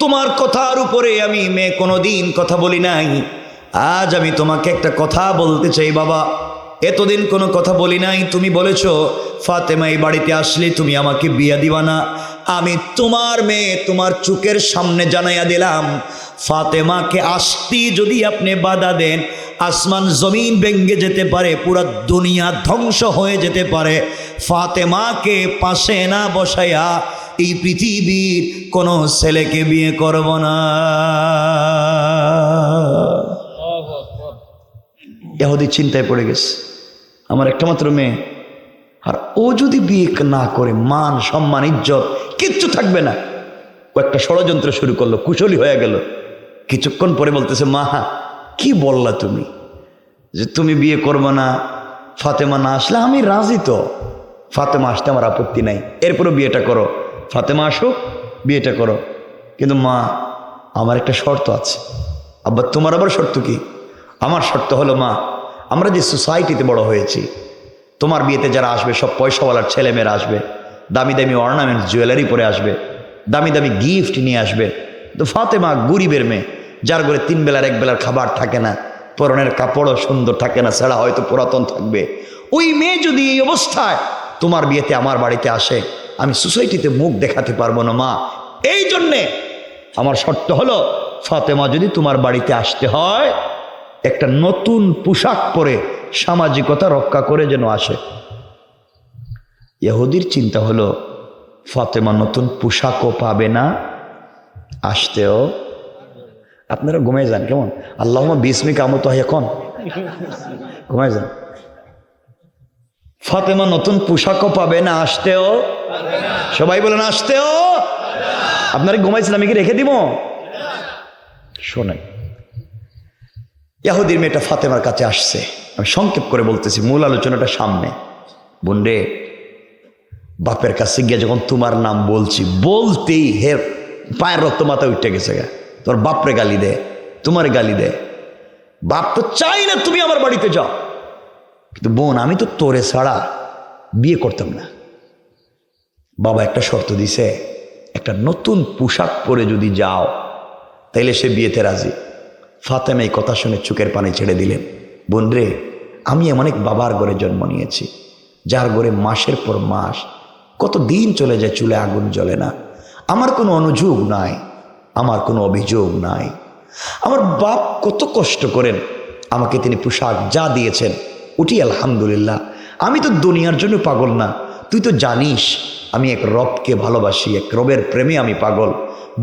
তোমার কথার উপরে আমি মেয়ে কোনোদিন কথা বলি নাই, আজ আমি তোমাকে একটা কথা বলতে চাই বাবা। এতদিন কোনো কথা বলি নাই, তুমি বলেছো ফাতেমা এই বাড়িতে আসলে তুমি আমাকে বিয়ে দিবা না, আমি তোমার মেয়ে তোমার চোখের সামনে জানাইয়া দিলাম, ফাতেমাকে আসতে যদি আপনি বাধা দেন, আসমান জমিন ভেঙে যেতে পারে, পুরা দুনিয়া ধ্বংস হয়ে যেতে পারে। ফাতেমাকে পাশে না বসাইয়া এই পৃথিবীর কোন ছেলেকে বিয়ে করব না। ইহুদি চিন্তায় পড়ে গেছে, আমার একটা মাত্র মেয়ে, আর ও যদি বিয়ে না করে মান সম্মান ইজ্জত কিচ্ছু থাকবে না। ও একটা ষড়যন্ত্র শুরু করলো, কুশলী হয়ে গেল। কিছুক্ষণ পরে বলতেছে, মা কি বললা তুমি যে তুমি বিয়ে করবো না, ফাতেমা না আসলে? আমি রাজি তো, ফাতেমা আসতে আমার আপত্তি নাই, এরপরও বিয়েটা করো, ফাতেমা আসুক বিয়েটা করো, কিন্তু মা আমার একটা শর্ত আছে। আব্বা তোমার আবার শর্ত কি? আমার শর্ত হলো, মা আমরা যে সোসাইটিতে বড় হয়েছি, তোমার বিয়েতে যারা আসবে সব পয়সাওয়ালার ছেলেমেয়েরা আসবে, দামি দামি অর্নামেন্টস জুয়েলারি পরে আসবে, দামি দামি গিফট নিয়ে আসবে। তো ফাতেমা গরিবের মেয়ে, যার ঘরে 3 বেলার 1 বেলার খাবার থাকে না, পরনের কাপড়ও সুন্দর থাকে না, ছাড়া হয়তো পুরাতন থাকবে, ওই মেয়ে যদি এই অবস্থায় তোমার বিয়েতে আমার বাড়িতে আসে, আমি সোসাইটিতে মুখ দেখাতে পারবো না মা। এই জন্যে আমার শর্ত হলো, ফাতেমা যদি তোমার বাড়িতে আসতে হয়, একটা নতুন পোশাক পরে সামাজিকতা রক্ষা করে যেন আসে। ইহুদির চিন্তা হলো, ফাতেমা নতুন পোশাকও পাবে না, আসতেও। আপনারা ঘুমাই যান কেমন? আল্লাহুম্মা বিসমিকা আমুতু এখন ঘুমাই যান। ফাতেমা নতুন পোশাকও পাবে না, আসতেও। সবাই বলেন আসতেও। আপনারা ঘুমাইছেন, আমি কি রেখে দিব? শোনেন, ইহুদির মেয়েটা ফাতেমার কাছে আসছে, আমি সংক্ষেপ করে বলতেছি, মূল আলোচনাটা সামনে। বোন রে, বাপের কাছে গিয়ে যখন তোমার নাম বলছি, বলতেই হের পায়ের রক্ত মাথা উঠে গেছে গা। তোর বাপরে গালি দেয়, তোমার গালি দেয়, বাপ তো চাই না তুমি আমার বাড়িতে যাও, কিন্তু বোন আমি তো তোরে ছাড়া বিয়ে করতাম না। বাবা একটা শর্ত দিছে, একটা নতুন পোশাক পরে যদি যাও তাইলে সে বিয়েতে রাজি। ফাতেমা এই কথা শুনে চোখের পানি ছেড়ে দিলেন। বোন রে, আমি এমন এক বাবার ঘরে জন্ম নিয়েছি, যার ঘরে মাসের পর মাস কত দিন চলে যায়, চুলে আগুন জ্বলে না। আমার কোনো অনুযোগ নাই, আমার কোনো অভিযোগ নাই, আমার বাপ কত কষ্ট করেন, আমাকে তিনি পোশাক যা দিয়েছেন উঠি আলহামদুলিল্লাহ। আমি তো দুনিয়ার জন্য পাগল না, তুই তো জানিস আমি এক রবকে ভালোবাসি, এক রবের প্রেমে আমি পাগল।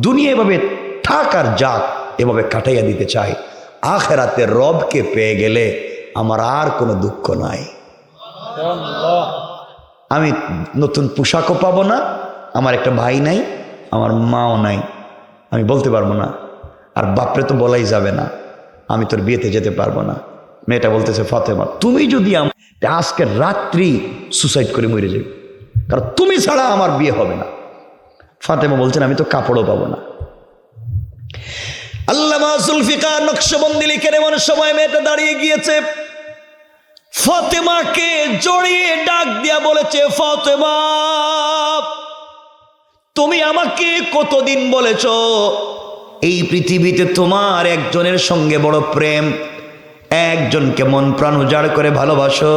দুনিয়া এভাবে থাক আর যাক, এভাবে কাটাইয়া দিতে চাই। আখেরাতে রবকে পেয়ে গেলে আমার আর কোনো দুঃখ নাই। আমি নতুন পোশাকও পাবো না, আমার একটা ভাই নাই, আমার মাও নাই, আমি বলতে পারবো না। আর বাপরে তো বলাই যাবে না, আমি তোর বিয়েতে যেতে পারবো না। মেয়েটা বলতেছে, ফাতেমা তুমি যদি আজকে রাত্রি সুসাইড করে মরে যাবে, কারণ তুমি ছাড়া আমার বিয়ে হবে না। ফাতেমা বলছেন আমি তো কাপড়ও পাবো না। আল্লামা জুলফিকার নকশবন্দি লিখেন এমন সময় মেয়েটা দাঁড়িয়ে গিয়েছে, ফাতেমাকে জড়িয়ে ডাক দিয়া বলেছে, ফাতেমা তুমি আমাকে কতদিন বলেছ এই পৃথিবীতে তোমার একজনের সঙ্গে বড় প্রেম, একজনকে মন প্রাণ উজাড় করে ভালোবাসো।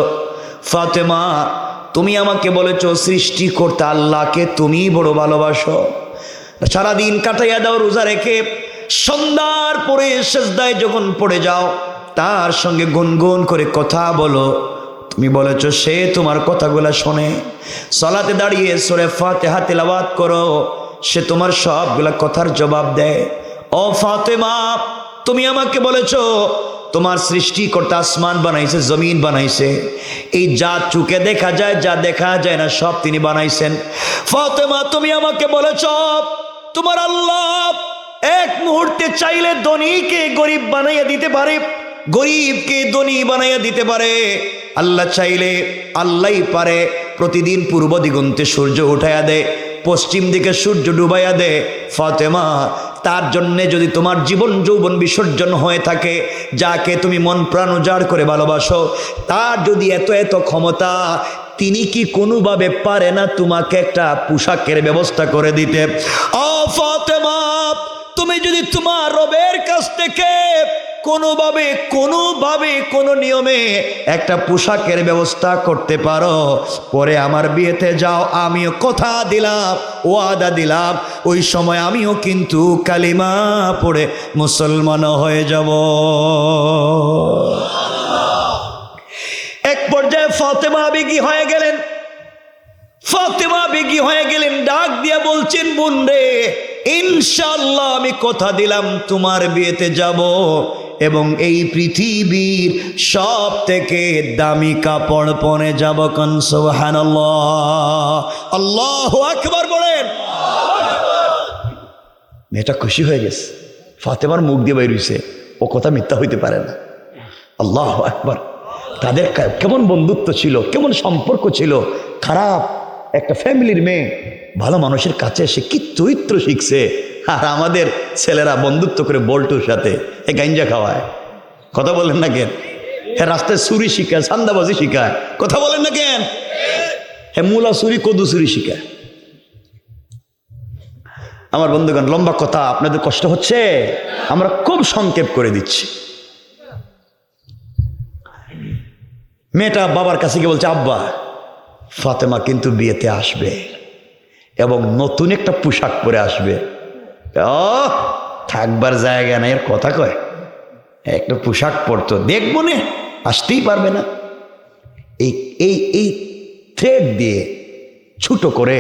ফাতেমা তুমি আমাকে বলেছ সৃষ্টিকর্তা আল্লাহকে তুমি বড় ভালোবাসো। সারাদিন কাটাইয়া দাও রোজা রেখে, সন্ধ্যার পরে সেজদায় যখন পড়ে যাও তার সঙ্গে গুনগুন করে কথা বলো। তুমি বলেছ সে তোমার কথাগুলা শোনে। সালাতে দাঁড়িয়ে সূরা ফাতিহা তিলাওয়াত করো, সে তোমার সবগুলা কথার জবাব দেয়। ও ফাতেমা তুমি আমাকে বলেছো তোমার সৃষ্টিকর্তা আসমান বানাইছে, জমিন বানাইছে, এই যা চোখে দেখা যায় যা দেখা যায় না সব তিনি বানাইছেন। ফাতেমা তুমি আমাকে বলেছো তোমার আল্লাহ এক মুহূর্তে চাইলে ধনীকে গরিব বানাইয়া দিতে পারে, গরিবকে ধনী বানাইয়া দিতে পারে। আল্লাহ চাইলে আল্লাহই পারে প্রতিদিন পূর্ব দিগন্তে সূর্য উঠাইয়া দেয়, পশ্চিম দিকে সূর্য ডুবাইয়া দেয়। ফাতেমা তার জন্যে যদি তোমার জীবন যৌবন বিসর্জন হয়ে থাকে, যাকে তুমি মন প্রাণ উজাড় করে ভালোবাসো, তার যদি এত এত ক্ষমতা, তিনি কি কোনোভাবে পারে না তোমাকে একটা পোশাকের ব্যবস্থা করে দিতে? ও ফাতেমা তুমি যদি তোমার রবের কাছ থেকে কোনোভাবে কোনো নিয়মে একটা পোশাকের ব্যবস্থা করতে পারো, পরে আমার বিয়েতে যাও, আমিও কথা দিলাম, ওয়াদা দিলাম, ওই সময় আমিও কিন্তু কালিমা পড়ে মুসলমান হয়ে যাব। এক পর্যায়ে ফাতেমা বিগি হয়ে গেলেন, ফাতেমা বিগি হয়ে গেলেন, ডাক দিয়া বলছেন, বোন রে ইনশাআল্লাহ আমি কথা দিলাম তোমার বিয়েতে যাব এবং এই পৃথিবীর সব থেকে দামি কাপড় পরে যাব। কান সুবহানাল্লাহ, আল্লাহু আকবার বলেন। মেয়েটা খুশি হয়ে গেছে, ফাতেমার মুখ দিয়ে বের হইছে, ও কথা মিথ্যা হইতে পারে না। আল্লাহু আকবার। তাদের কেমন বন্ধুত্ব ছিল, কেমন সম্পর্ক ছিল। খারাপ একটা ফ্যামিলির মেয়ে ভালো মানুষের কাছে এসে কি চরিত্র শিখছে। আর আমাদের ছেলেরা বন্ধুত্ব করে বল্টুর সাথে এ গাঞ্জা খাওয়ায়, কথা বলেন না কেন? হ্যাঁ রাস্তায় চুরি শিখায়, সান্দাবাজি শিখায়, কথা বলেন না কেন? হ্যাঁ মূলা চুরি, কদু চুরি শিখায়। আমার বন্ধুগণ লম্বা কথা, আপনাদের কষ্ট হচ্ছে, আমরা খুব সংক্ষেপ করে দিচ্ছি। মেয়েটা বাবার কাছে গিয়ে বলছে, আব্বা ফাতেমা কিন্তু বিয়েতে আসবে এবং নতুন একটা পোশাক পরে আসবে। থাকবার জায়গা নাই, এর কথা কয়, একটা পোশাক পরতো, দেখবো না, আসতেই পারবে না। এই এই এই থ্রেড দিয়ে ছোট করে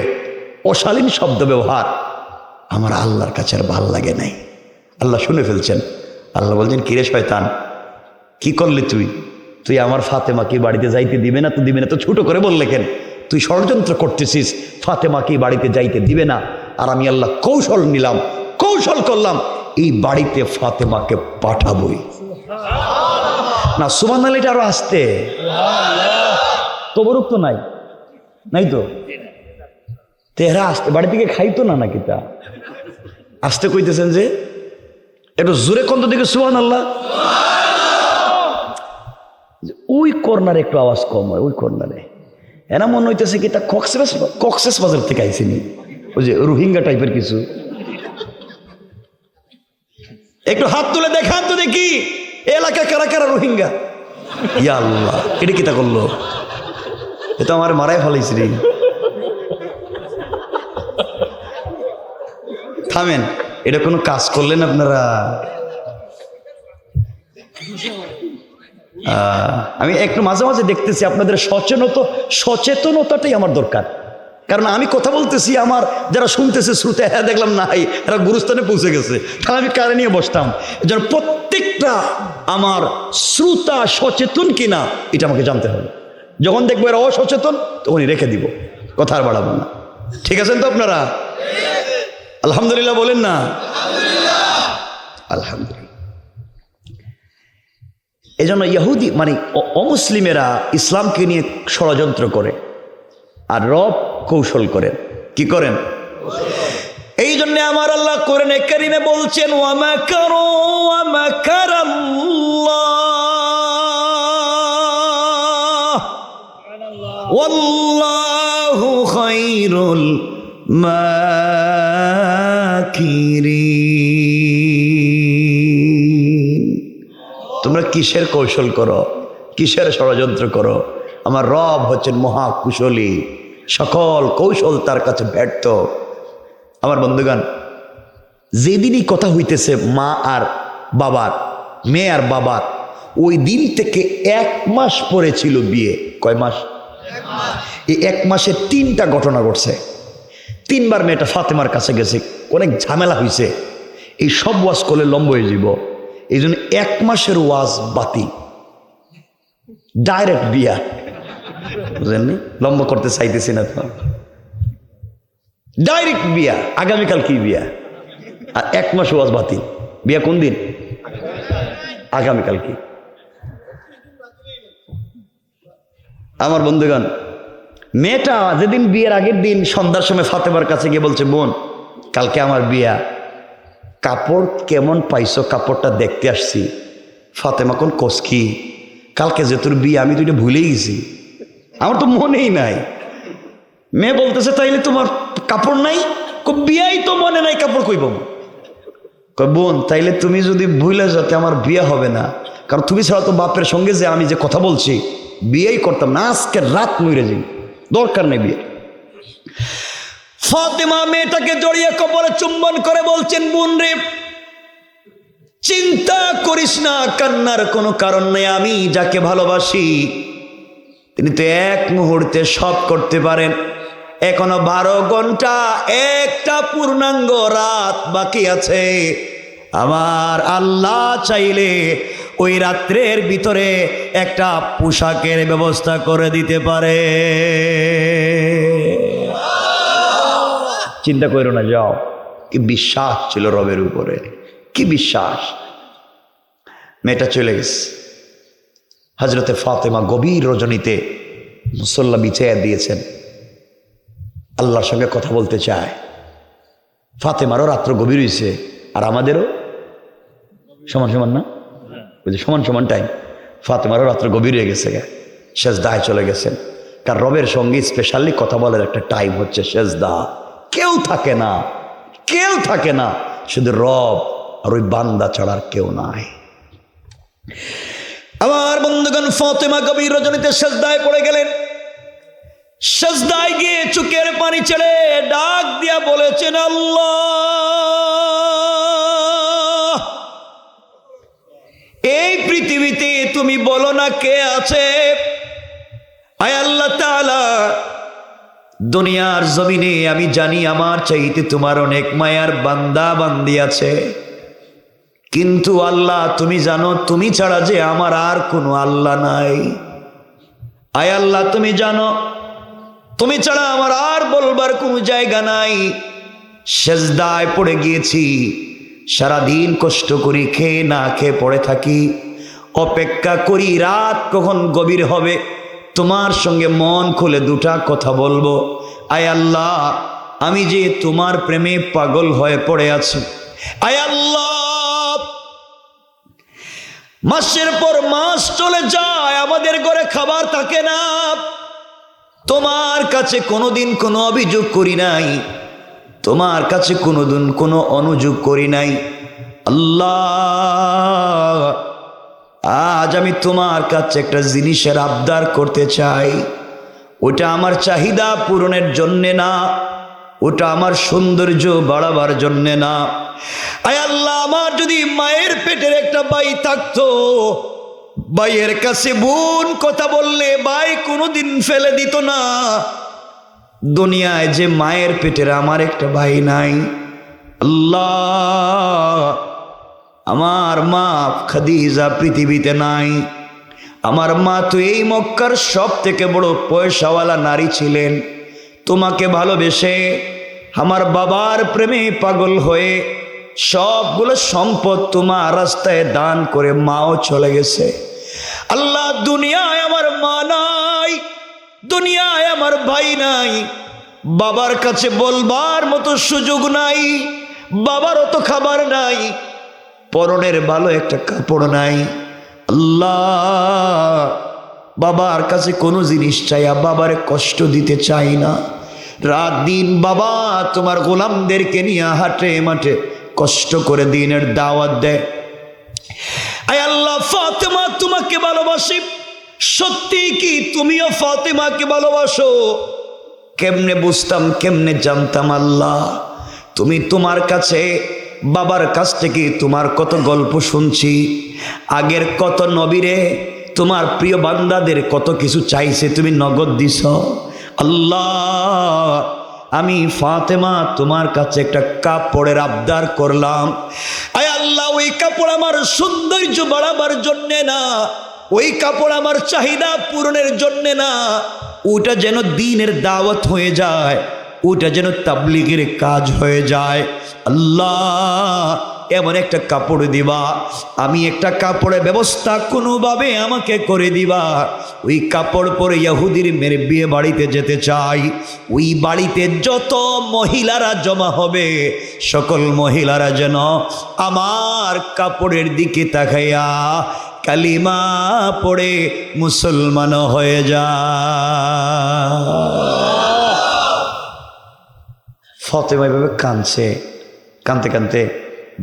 অশালীন শব্দ ব্যবহার আমার আল্লাহর কাছে আর ভাল লাগে নাই। আল্লাহ শুনে ফেলছেন। আল্লাহ বলছেন, কিরে শয়তান কি করলি তুই? তুই আমার ফাতেমাকে বাড়িতে যাইতে দিবে না তো দিবে না, তো ছোট করে বললে কেন? তুই ষড়যন্ত্র করতেছিস, ফাতেমাকে বাড়িতে যাইতে দিবে না। আর আমি আল্লাহ কৌশল নিলাম, কৌশল করলাম, এই বাড়িতে ফাতেমাকে পাঠাবই না। সুবহানাল্লাহ, এটা আরো আসতে তবরুক তো নাই, নাই তো তেহরা আসতে বাড়ি থেকে খাইতো না নাকি? তা আসতে কইতেছেন যে একটু জোরে কন্ত দিকে সুবহানাল্লাহ। ওই কর্নারে একটু আওয়াজ কম হয়, ওই কর্নারে। এরা মনে হইতেছে কি তা কক্সেস বাজার থেকে আইসিনি, ওই যে রোহিঙ্গা টাইপের কিছু। একটু হাত তুলে দেখান তো দেখি এলাকায় কারা কারা রোহিঙ্গা। ইয়া আল্লাহ, এটা কি তা করলো? এ তো আমার মারাই ফলাইছি রে। থামেন, এটা কোনো কাজ করলেন আপনারা? আমি একটু মাঝে মাঝে দেখতেছি আপনাদের সচেতনতাটাই আমার দরকার। কারণ আমি কথা বলতেছি, আমার যারা শুনতেছে শ্রোতা এরা দেখলাম নাই, এরা গুরুস্থানে পৌঁছে গেছে, তাহলে আমি কারে নিয়ে বসতাম। যেন প্রত্যেকটা আমার শ্রোতা সচেতন কিনা এটা আমাকে জানতে হবে। যখন দেখবো এরা অসচেতন তখনই রেখে দিব, কথা আর বাড়াবো না। ঠিক আছেন তো আপনারা? আলহামদুলিল্লাহ বলেন না? আলহামদুলিল্লাহ। এই জন্য ইহুদি মানে অমুসলিমেরা ইসলামকে নিয়ে ষড়যন্ত্র করে আর রব কৌশল করেন। কি করেন? এই জন্য আমার আল্লাহ কোরআনে কারীমে বলছেন ওয়া মাকারু ওয়া মাকারাল্লাহ ওয়াল্লাহু খায়রুল মাকিরিন। তোমরা কিসের কৌশল করো, কিসের ষড়যন্ত্র করো? আমার রব হচ্ছেন মহাকুশলী, সকল কৌশল তার কাছে ব্যর্থ। আমার বন্ধুগণ, যেদিনই কথা হইতেছে মা আর বাবার, মেয়ে আর বাবার, ওই দিন থেকে 1 মাস পরে ছিল বিয়ে। কয় মাস? এই 1 মাসে 3টা ঘটনা ঘটছে। 3বার মেয়েটা ফাতেমার কাছে গেছে, অনেক ঝামেলা হয়েছে। এই সব ওয়াজ করলে লম্ব হয়ে যাব, এই জন্য 1 মাসের ওয়াজ বাতিল, ডাইরেক্ট বিয়া। বুঝলেননি? লম্বা করতে চাইতেছি না তো, ডাইরেক্ট বিয়া। আগামীকাল কি বিয়া? আর 1 মাস ওয়াজ বাতিল। বিয়া কোন দিন? আগামীকাল কি? আমার বন্ধুগণ, মেয়েটা যেদিন বিয়ের আগের দিন সন্ধ্যার সময় ফাতেমার কাছে গিয়ে বলছে, বোন কালকে আমার বিয়া, কাপড় কেমন পাইছো? কাপড়টা দেখতে আসছি। ফাতেমা কোন কসকি, কালকে যে তোর বিয়ে আমি তো এটা ভুলেই গেছি, আমার তো মনেই নাই। মেয়ে বলতেছে তাইলে তোমার কাপড় নাই? বিয়াই তো মনে নাই, কাপড় কইব? বোন তাইলে তুমি যদি ভুলে যাতে আমার বিয়ে হবে না, কারণ তুমি ছাড়া তো বাপের সঙ্গে যে আমি যে কথা বলছি বিয়েই করতাম না, আজকে রাত মরে যাই, দরকার নেই বিয়ে। ফাতেমা মেয়েটাকে জড়িয়ে কপালে চুম্বন করে বলছেন, বোন রে চিন্তা করিস না, কান্নার কোনো কারণ নেই। আমি যাকে ভালোবাসি তিনি তো 1 মুহূর্তে সব করতে পারেন। এখনো 12 ঘন্টা, একটা পূর্ণাঙ্গ রাত বাকি আছে। আমার আল্লাহ চাইলে ওই রাত্রের ভিতরে একটা পোশাকের ব্যবস্থা করে দিতে পারে। চিন্তা করো না, যাও। কি বিশ্বাস ছিল রবের উপরে, কি বিশ্বাস। মেয়েটা চলে গেছে। হযরতে ফাতেমা গভীর রজনীতে মুসল্লা বিছাইয়া দিয়েছেন, আল্লাহর সঙ্গে কথা বলতে চায়। ফাতেমারও রাত্র গভীর হয়েছে, আর আমাদেরও সমান সমান না, বুঝলি, সমান সমান টাইম। ফাতেমারও রাত্র গভীর হয়ে গেছে, সেজদায় চলে গেছেন। কার রবের সঙ্গে স্পেশালি কথা বলার একটা টাইম হচ্ছে সেজদা। কেউ থাকে না, কেউ থাকে না, শুধু রব আর ওই বান্দা ছাড়ার কেউ নাই। আমার বন্ধুগণ, ফাতেমা গভীর রজনীতে সেজদায় পড়ে গেলেন। সেজদায় গিয়ে চোখের পানি ছেড়ে ডাক দিয়া বলেছেন, আল্লাহ এই পৃথিবীতে তুমি বলো না কে আছে? আয় আল্লাহ তাআলা, দুনিয়ার জমিনে আমি জানি আমার চাইতে তোমার অনেক মায়ার বান্দা বান্দি আছে, কিন্তু আল্লাহ তুমি জানো তুমি ছাড়া যে আমার আর কোনো আল্লাহ নাই। আয় আল্লাহ তুমি জানো তুমি ছাড়া আমার আর বলবার কোনো জায়গা নাই। সেজদায় পড়ে গিয়েছি, সারাদিন কষ্ট করি, খেয়ে না খেয়ে পড়ে থাকি, অপেক্ষা করি রাত কখন গভীর হবে, তোমার সঙ্গে মন খুলে 2টা কথা বলবো। আয় আল্লাহ আমি যে তোমার প্রেমে পাগল হয়ে পড়ে আছি। আয় আল্লাহ মাসের পর মাস চলে যায়, আমাদের ঘরে খাবার থাকে না, তোমার কাছে কোনোদিন কোনো অভিযোগ করি নাই, তোমার কাছে কোনোদিন কোনো অনুযোগ করি নাই। আল্লাহ আজ আমি তোমার কাছে একটা জিনিসের আবদার করতে চাই, ওটা আমার চাহিদা পূরণের জন্যে না, ওটা আমার সৌন্দর্য বাড়াবার জন্যে না। আয় আল্লাহ, আমার যদি মায়ের পেটের একটা ভাই থাকতো, ভাইয়ের কাছে বোন কথা বললে ভাই কোনোদিন ফেলে দিত না। দুনিয়ায় যে মায়ের পেটের আমার একটা ভাই নাই, আল্লাহ আমার মা খাদিজা পৃথিবীতে নাই। আমার মা তো এই মক্কার সব থেকে বড় পয়সাওয়ালা নারী ছিলেন। তোমাকে ভালোবেসে আমার বাবার প্রেমে পাগল হয়ে সবগুলো সম্পদ তোমার রাস্তায় দান করে মাও চলে গেছে। আল্লাহ, দুনিয়ায় আমার মা নাই, দুনিয়ায় আমার ভাই নাই, বাবার কাছে বলবার মতো সুযোগ নাই, বাবারও তো খাবার নাই, পরনের ভালো একটা কাপড় নাই। আল্লাহ, বাবার কাছে কোনো জিনিস চাইয়া বাবারে কষ্ট দিতে চাই না। রাত দিন বাবা তোমার গোলামদেরকে নিয়ে হাটে মাঠে কষ্ট করে দিনের দাওয়াত দেয়। আয় আল্লাহ, ফাতেমা তোমাকে ভালোবাসি, সত্যি কি তুমিও ফাতেমাকে ভালোবাসো? কেমনে বুঝতাম, কেমনে জানতাম? আল্লাহ, তুমি তোমার কাছে বাবার কাছ থেকে তোমার কত গল্প শুনছি, আগের কত নবীরে তোমার প্রিয় বান্দাদের কত কিছু চাইছে, তুমি নগদ দিছ। আল্লাহ, আমি ফাতেমা তোমার কাছে একটা কাপড়ের আবদার করলাম। আয় আল্লাহ, ওই কাপড় আমার সৌন্দর্য বাড়াবার জন্যে না, ওই কাপড় আমার চাহিদা পূরণের জন্যে না, ওটা যেন দ্বীনের দাওয়াত হয়ে যায়, ওটা যেন তাবলীগের কাজ হয়ে যায়। আল্লাহ, এমন একটা কাপড় দিবা, আমি একটা কাপড়ের ব্যবস্থা কোনোভাবে আমাকে করে দিবা। ওই কাপড় পরে ইহুদির মেয়ের বিয়ে বাড়িতে যেতে চাই। ওই বাড়িতে যত মহিলারা জমা হবে, সকল মহিলারা যেন আমার কাপড়ের দিকে তাকাইয়া কালিমা পড়ে মুসলমান হয়ে যায়। ফাতেমা এভাবে কাঁদছে, কাঁদতে কাঁদতে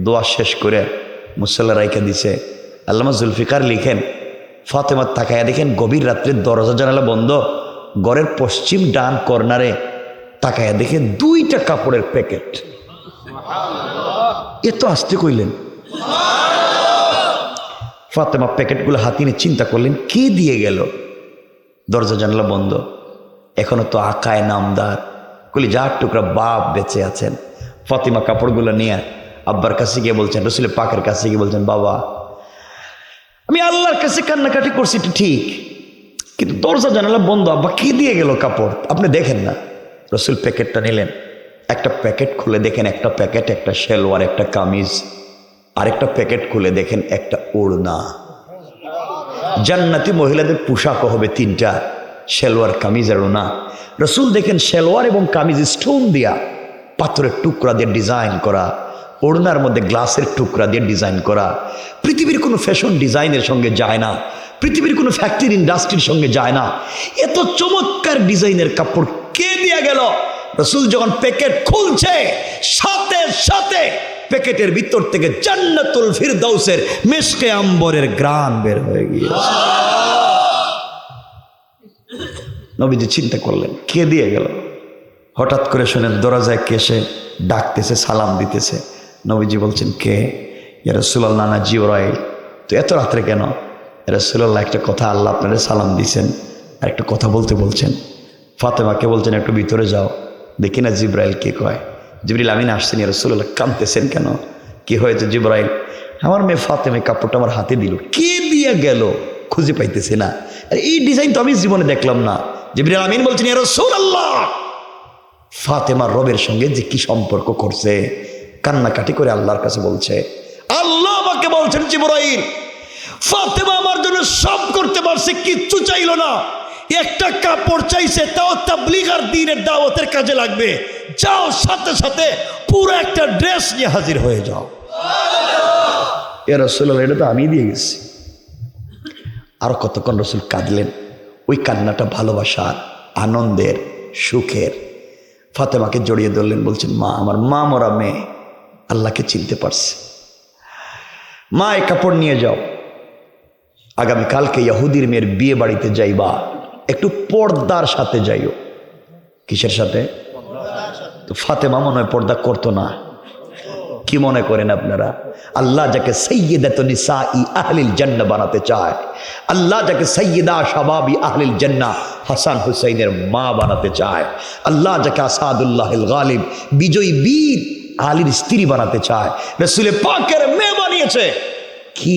দোয়া শেষ করে মুসল্লা রাইখা দিছে। আল্লামা জুলফিকার লিখেন, ফাতেমার তাকায়া দেখেন গভীর রাত্রে দরজা জানালা বন্ধ, ঘরের পশ্চিম ডান কর্নারে তাকায়া দেখেন 2টা কাপড়ের প্যাকেট। এত আসতে কইলেন। ফাতেমা প্যাকেটগুলো হাতে নিয়ে চিন্তা করলেন, কে দিয়ে গেল? দরজা জানালা বন্ধ, এখনো তো আকায় নামদার কলিজার টুকরা বাপ বেঁচে আছেন। ফাতেমা কাপড়গুলো নিয়ে আব্বার কাছে গিয়ে বলছেন, রসুলের পাকের কাছে গিয়ে বলছেন, বাবা আমি আল্লাহর কাছে কান্নাকাটি করছি ঠিক, কিন্তু দরজা জানালা বন্ধ, আব্বা কি দিয়ে গেল কাপড়, আপনি দেখেন না। রসুল প্যাকেটটা নিলেন, একটা প্যাকেট খুলে দেখেন একটা প্যাকেট একটা শেলওয়ার একটা কামিজ, আরেকটা প্যাকেট খুলে দেখেন একটা ওড়না। জান্নাতি মহিলাদের পোশাকও হবে 3টা, শেলওয়ার কামিজ আর ওড়না। রসুল দেখেন শেলওয়ার এবং কামিজ স্টোন দিয়া পাথরের টুকরা দিয়ে ডিজাইন করা, ওড়নার মধ্যে গ্লাসের টুকরা দিয়ে ডিজাইন করা। পৃথিবীর কোনো ফ্যাশন ডিজাইনের সঙ্গে যায় না, পৃথিবীর কোনো ফ্যাক্টরি ইন্ডাস্ট্রির সঙ্গে যায় না। এত চমৎকার ডিজাইনের কাপড় কে দিয়ে গেল? রসুল যখন প্যাকেট খুলছে, সাথে সাথে প্যাকেটের ভিতর থেকে জান্নাতুল ফিরদাউসের মিশকে আম্বরের গ্রান বের হয়ে গিয়েছে। নবীজি চিন্তা করলেন, কে দিয়ে গেল? হঠাৎ করে শুনেন দরজায় কে এসে ডাকতেছে, সালাম দিতেছে। নবীজি বলছেন, কে? ইয়া রাসূলুল্লাহ, না জিবরাইল। তো এত রাত্রে কেন? ইয়া রাসূলুল্লাহ, একটা কথা, আল্লাহ আপনারা সালাম দিছেন আর একটা কথা বলতে বলছেন। ফাতেমাকে বলছেন, একটু ভিতরে যাও, দেখি না জিবরাইল কে কয়। জিবরিল আমিন আসছেন। ইয়া রাসূলুল্লাহ, কাঁদতেছেন কেন? কি হয়েছে? জিবরাইল, আমার মেয়ে ফাতেমা কাপড়টা আমার হাতে দিল, কে দিয়ে গেল খুঁজে পাইতেছে না, আর এই ডিজাইন তো আমি জীবনে দেখলাম না। জিবরিল আমিন বলছেন, ইয়া রাসূলুল্লাহ, ফাতেমার রবের সঙ্গে যে কি সম্পর্ক করছে, কান্নাকাটি করে আল্লাহর কাছে বলছে। আল্লাহ আমাকে বলছেন, জিবরাইল, ফাতেমা আমার জন্য সব করতে পারছে, কিচ্ছু চাইলো না, একটা কাপড় চাইছে, তাও তাবলীগ আর দ্বীনের দাওয়াতের কাজে লাগবে। যাও, সাথে সাথে পুরো একটা ড্রেস নিয়ে হাজির হয়ে যাও। ইয়া রাসূলুল্লাহ, এটা তো আমি দিয়ে গেছি। আর কতক্ষণ রসুল কাঁদলেন, ওই কান্নাটা ভালোবাসার, আনন্দের, সুখের। ফাতেমাকে জড়িয়ে ধরলেন, বলছেন, মা, আমার মা মরা মেয়ে আল্লাহকে চিনতে পারছে। মা, এই কাপড় নিয়ে যাও, আগামীকালকে ইহুদির মেয়ের বিয়ে বাড়িতে যাইবা, একটু পর্দার সাথে যাইও। কিসের সাথে? তো ফাতেমা মনে হয় পর্দা করতো না। কি মনে করেন আপনারা? আল্লাহ যাকে সাইয়্যিদাতুন নিসাই আহলিল জান্নাহ বানাতে চায়, আল্লাহ যাকে সাইয়্যিদা শাবাবি আহলিল জান্নাহ হাসান হুসাইনের মা বানাতে চায়, আল্লাহ যাকে আসাদুল্লাহিল গালিব বিজয়ী বীর আলীর স্ত্রী বানাতে চায়, রাসূল পাকের মেয়ে বানিয়েছে। কি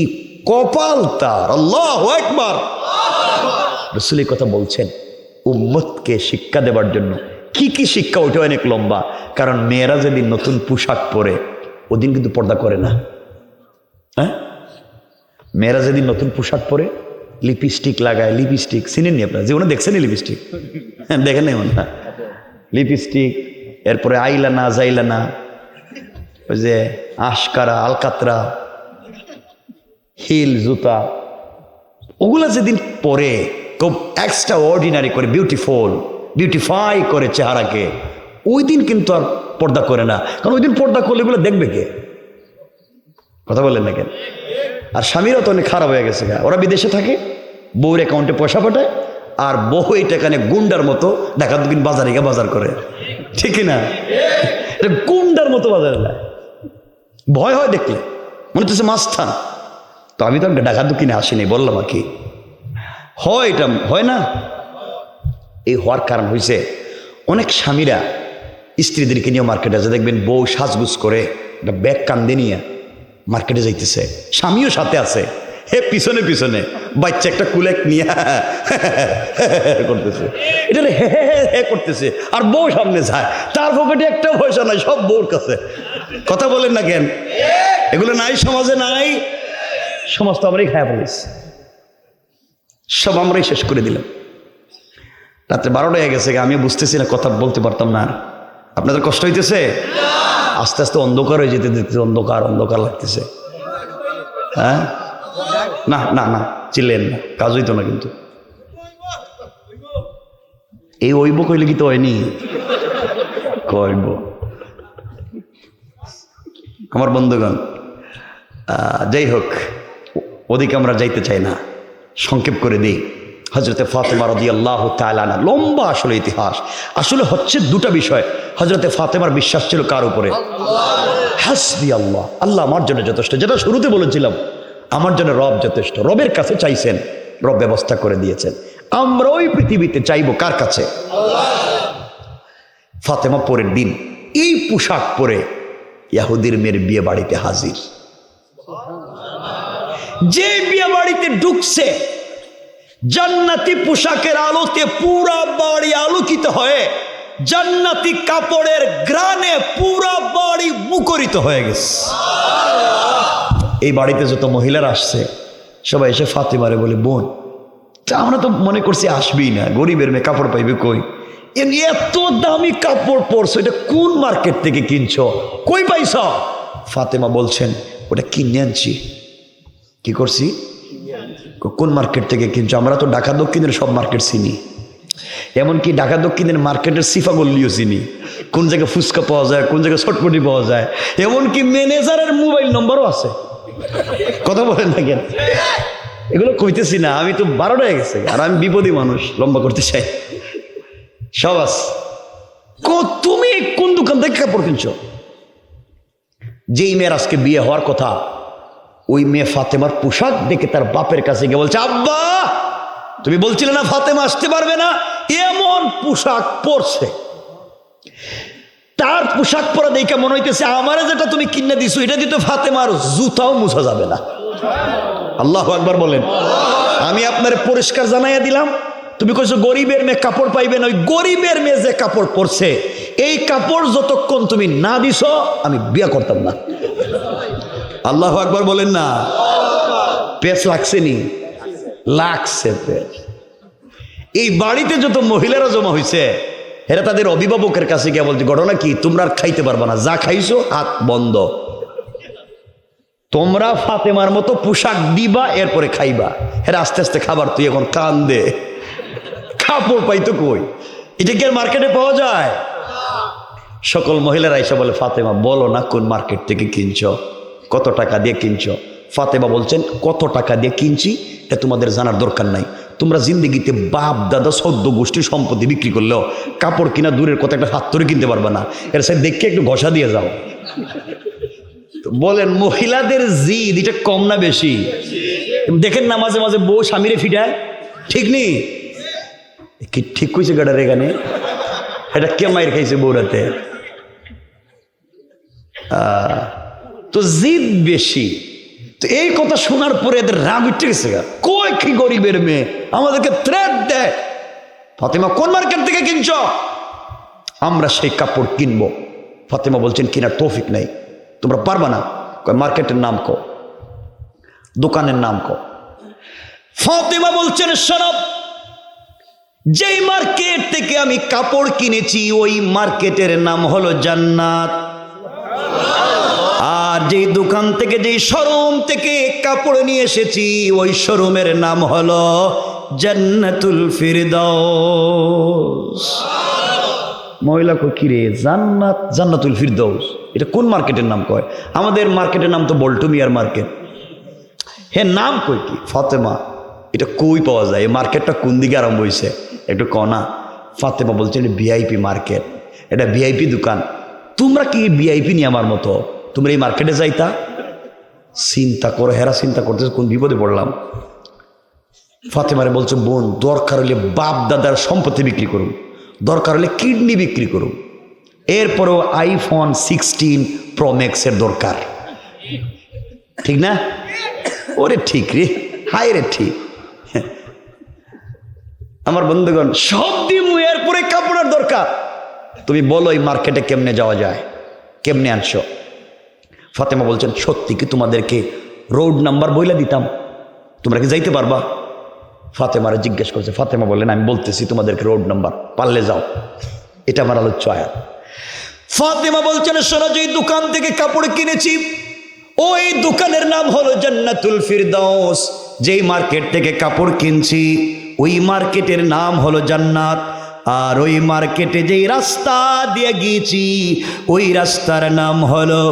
কপাল তার! আল্লাহু আকবার। রাসূল এই কথা বলছেন উম্মতকে শিক্ষা দেওয়ার জন্য। কি কি শিক্ষা? ওইটা অনেক লম্বা। কারণ মেয়েরা যেদিন নতুন পোশাক পরে ওদিন কিন্তু পর্দা করে না। হ্যাঁ, মেয়েরা যেদিন নতুন পোশাক পরে লিপস্টিক লাগায়, লিপস্টিক চিনেননি আপনারা? জীবনে দেখছেন লিপস্টিক? হ্যাঁ, দেখেন না লিপস্টিক, এরপরে আইলানা জাইলানা, ওই যে আশকারা আলকাতরা, হিল জুতা, ওগুলা যেদিন পরে খুব এক্সট্রা অর্ডিনারি করে বিউটিফাই করে চেহারাকে, ওই দিন কিন্তু আর পর্দা করে না। কারণ ওই দিন পর্দা করলে এগুলো দেখবে কে? কথা বলেন না কেন? আর স্বামীরা তো অনেক খারাপ হয়ে গেছে, ওরা বিদেশে থাকে, বউর অ্যাকাউন্টে পয়সা পাঠায়, আর বউ এইটা এখানে গুন্ডার মতো ঢাকার দুদিন বাজারে গিয়ে বাজার করে, ঠিক না? এটা গুন্ডার মতো বাজারে যায়, ভয় হয় দেখলে, মনে হচ্ছে মাস্তান। তো আমি তো ঢাকার দোকানে আসিনি, বললাম আর কি হয়, এটা হয় না। এই হওয়ার কারণ হয়েছে অনেক স্বামীরা স্ত্রীদেরকে নিয়ে মার্কেটে আছে, দেখবেন বউ সাজগুজ করে একটা ব্যাগ কান্দে নিয়ে মার্কেটে যাইতেছে, স্বামীও সাথে আছে, হে পিছনে পিছনে বাচ্চা একটা কুলেক নিয়ে করতেছে, এটা হে হে হে করতেছে, আর বউ সামনে যায়, তার পকেটে একটা পয়সা নাই, সব বউর কাছে। কথা বলেন না কেন? এগুলো নাই সমাজে, নাই। সমাজ তো আমরাই খায়া ফেলিস, সব আমরাই শেষ করে দিলাম। রাত্রে 12টা হয়ে গেছে, আমি বুঝতেছি না, কথা বলতে পারতাম না। আপনাদের কষ্ট হইতেছে? আস্তে আস্তে অন্ধকার হয়ে যেতে দেখতে, অন্ধকার অন্ধকার লাগতেছে। হ্যাঁ, না না না, চিল্লেন না, কাজ হইতো না। কিন্তু এই ওইব কইলে কি তো হয়নি? কইব। আমার বন্ধুগণ, যাই হোক, ওদিকে আমরা যাইতে চাই না, সংক্ষেপ করে দিই। হজরতে ফাতেমা রাদিয়াল্লাহু তাআলা আনহা, লম্বা আসলে ইতিহাস। আসলে হচ্ছে দুটা বিষয়। হজরতে ফাতেমার বিশ্বাস ছিল কার উপরে? হাসবি আল্লাহ, আল্লাহ আমার জন্য যথেষ্ট। যেটা শুরুতে বলেছিলাম, আমার জন্য রব যথেষ্ট। রবের কাছে চাইছেন, রব ব্যবস্থা করে দিয়েছেন। আমরা ওই পৃথিবীতে চাইবো কার কাছে? ফাতেমা পরের দিন এই পোশাক পরে ইহুদির মেয়ের বিয়ে বাড়িতে হাজির। যে বিয়ে বাড়িতে ঢুকছে, জান্নাতি পোশাকের আলোতে পুরা বাড়ি আলোকিত হয়ে, জান্নাতি কাপড়ের গ্রানে পুরা বাড়ি মুখরিত হয়ে গেছে। এই বাড়িতে যত মহিলারা আসছে সবাই এসে ফাতেমারে বলে, বোন, আমরা তো মনে করছি আসবেই না, গরিবের মেয়ে কাপড় পাইবে কই, এমনি এত দামি কাপড় পরছো, এটা কোন মার্কেট থেকে কিনছো, কই পাইছ? ফাতেমা বলছেন, ওটা কিনে আনছি। কি করছি? কোন মার্কেট থেকে কিনছো? আমরা তো ঢাকা দক্ষিণের সব মার্কেট চিনি, এমনকি ঢাকা দক্ষিণের মার্কেটের সিফা গল্লিও চিনি, কোন জায়গায় ফুচকা পাওয়া যায়, কোন জায়গায় চটপটি পাওয়া যায়, এমনকি ম্যানেজারের মোবাইল নম্বরও আছে। কথা বলেন না কেন? এগুলো কইতেছি না, আমি তো 12টা হয়ে গেছে, আর আমি বিপদী মানুষ, লম্বা করতে চাই। সব আছে। তুমি কোন দোকান থেকে কাপড় কিনছো? যেই মেয়ের আজকে বিয়ে হওয়ার কথা, ওই মেয়ে ফাতেমার পোশাক দেখে তার বাপের কাছে গিয়ে বলছে, আব্বা, তুমি বলছিলে না ফাতেমা আসতে পারবে না? এমন পোশাক পরছে, তার পোশাক পরা দেখে মনে হইতেছে আমারে যেটা তুমি কিনে দিছো এটা দিতে ফাতেমার জুতাও মুছা যাবে না। আল্লাহু আকবার বলেন। আমি আপনারে পরিষ্কার জানাইয়া দিলাম, তুমি কইছো গরিবের মেয়ে কাপড় পাইবে না, ওই গরিবের মেয়ে যে কাপড় পরছে, এই কাপড় যতক্ষণ তুমি না দিছো আমি বিয়ে করতাম না। আল্লাহু আকবার বলেন না। পেঁচ লাগছে নি? লাগছে পেঁচ। এই বাড়িতে যত মহিলারা জমা হয়েছে, এরা তাদের অভিভাবকের কাছে গিয়ে বলছে, ঘটনা কি, তোমরা আর খাইতে পারবা না, যা খাইছো হাত বন্ধ, তোমরা ফাতেমার মতো পোশাক দিবা, এরপরে খাইবা। এরা আস্তে আস্তে খাবার, তুই এখন কান্দে, কাপড় পাইতো কই? এটা কি আর মার্কেটে পাওয়া যায়? সকল মহিলারা এসে বলে, ফাতেমা বলো না কোন মার্কেট থেকে কিনছো, কত টাকা দিয়ে কিনছো? ফাতেমা বলছেন, কত টাকা দিয়ে কিনছি এটা তোমাদের জানার দরকার নাই, তোমরা জিন্দিগিতে বাপ দাদা সদ্য গোষ্ঠীর সম্পত্তি বিক্রি করলেও কাপড় কিনা দূরের কথা একটা হাত ধরে কিনতে পারবে না, এর সাথে দেখে একটু ঘষা দিয়ে যাও। বলেন মহিলাদের জিদ এটা কম না বেশি? দেখেন না মাঝে মাঝে বউ স্বামীরে ফিটায়, ঠিক নেই? কি ঠিক কইছে গাড়ার এখানে? এটা কে মায়ের খাইছে বউরাতে? তো জিদ বেশি। তো এই কথা শোনার পরে এদের রাগ উঠে গেছে, কই কি গরিবের মেয়ে আমাদেরকে থ্রেট দেয়। ফাতেমা কোন মার্কেট থেকে কিনছ? আমরা সেই কাপড় কিনবো। ফাতেমা বলছেন কিনার তৌফিক নাই, তোমরা পারবা না। মার্কেটের নাম কো, দোকানের নাম কো। ফাতেমা বলছেন শোনো, যেই মার্কেট থেকে আমি কাপড় কিনেছি ওই মার্কেটের নাম হলো জান্নাত, আর যেই দোকান থেকে যেই শোরুম থেকে কাপড় নিয়ে এসেছি ওই শোরুমের নাম হলো জান্নাতুল ফিরদাউস। মহিলা কই কি রে, জান্নাত জান্নাতুল ফিরদাউস এটা কোন মার্কেটের নাম? কয় আমাদের মার্কেটের নাম তো বল্টু মিয়ার মার্কেট। হে নাম কই কি? ফাতেমা এটা কই পাওয়া যায়? এই মার্কেটটা কোন দিকে আরম্ভ হয়েছে একটু কনা। ফাতেমা বলছে এটা ভিআইপি মার্কেট, এটা ভিআইপি দোকান। তোমরা কি ভিআইপি নিয়ে আমার মতো তোমরা এই মার্কেটে যাইতা? চিন্তা করো, হেরা চিন্তা করতেছে কোন বিপদে পড়লাম। ফাতেমারে বলছে বোন দরকার হলে বাপ দাদার সম্পত্তি বিক্রি করুন, দরকার হলে কিডনি বিক্রি করুন, এরপরেও আইফোন 16 প্রো ম্যাক্সের দরকার, ঠিক না? ওরে ঠিক রে, হাই রে ঠিক। আমার বন্ধুগণ সব দিমু, এরপরে কাপড়ের দরকার। তুমি বলো এই মার্কেটে কেমনে যাওয়া যায়, কেমনে আনছো? ফাতেমা বলছেন সত্যি কি তোমাদেরকে রোড নাম্বার বইলা দিতাম, তোমরা কি যাইতে পারবা? ফাতেমারে জিজ্ঞেস করছে। ফাতেমা বললেন আমি বলতেছি তোমাদেরকে রোড নাম্বার, পারলে যাও। এটা আমার আলোচ্য আয়াত। ফাতেমা বলছেন শোনো, যেই দোকান থেকে কাপড় কিনেছি ওই দোকানের নাম হলো জান্নাতুল ফিরদাউস, যেই মার্কেট থেকে কাপড় কিনছি ওই মার্কেটের নাম হলো জান্নাত, আর ওই মার্কেটে যেই রাস্তা দিয়ে গিয়েছি ওই রাস্তার নাম হলো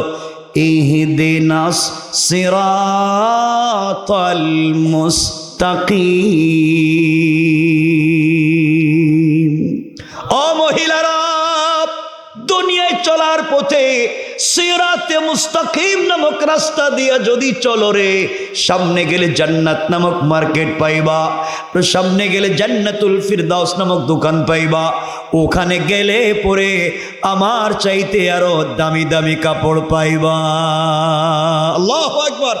ইহদিনাস সিরাতাল মুস্তাকিম। ও মহিলারা, দুনিয়ায় চলার পথে সিরাতে মুস্তাকিম নামক রাস্তা দিয়ে যদি চলো রে, সামনে গেলে জান্নাত নামক মার্কেট পাইবা, সামনে গেলে জান্নাতুল ফিরদাউস নামক দোকান পাইবা, ওখানে গেলে পরে আমার চাইতে আরো দামি দামি কাপড় পাইবা। আল্লাহু আকবার।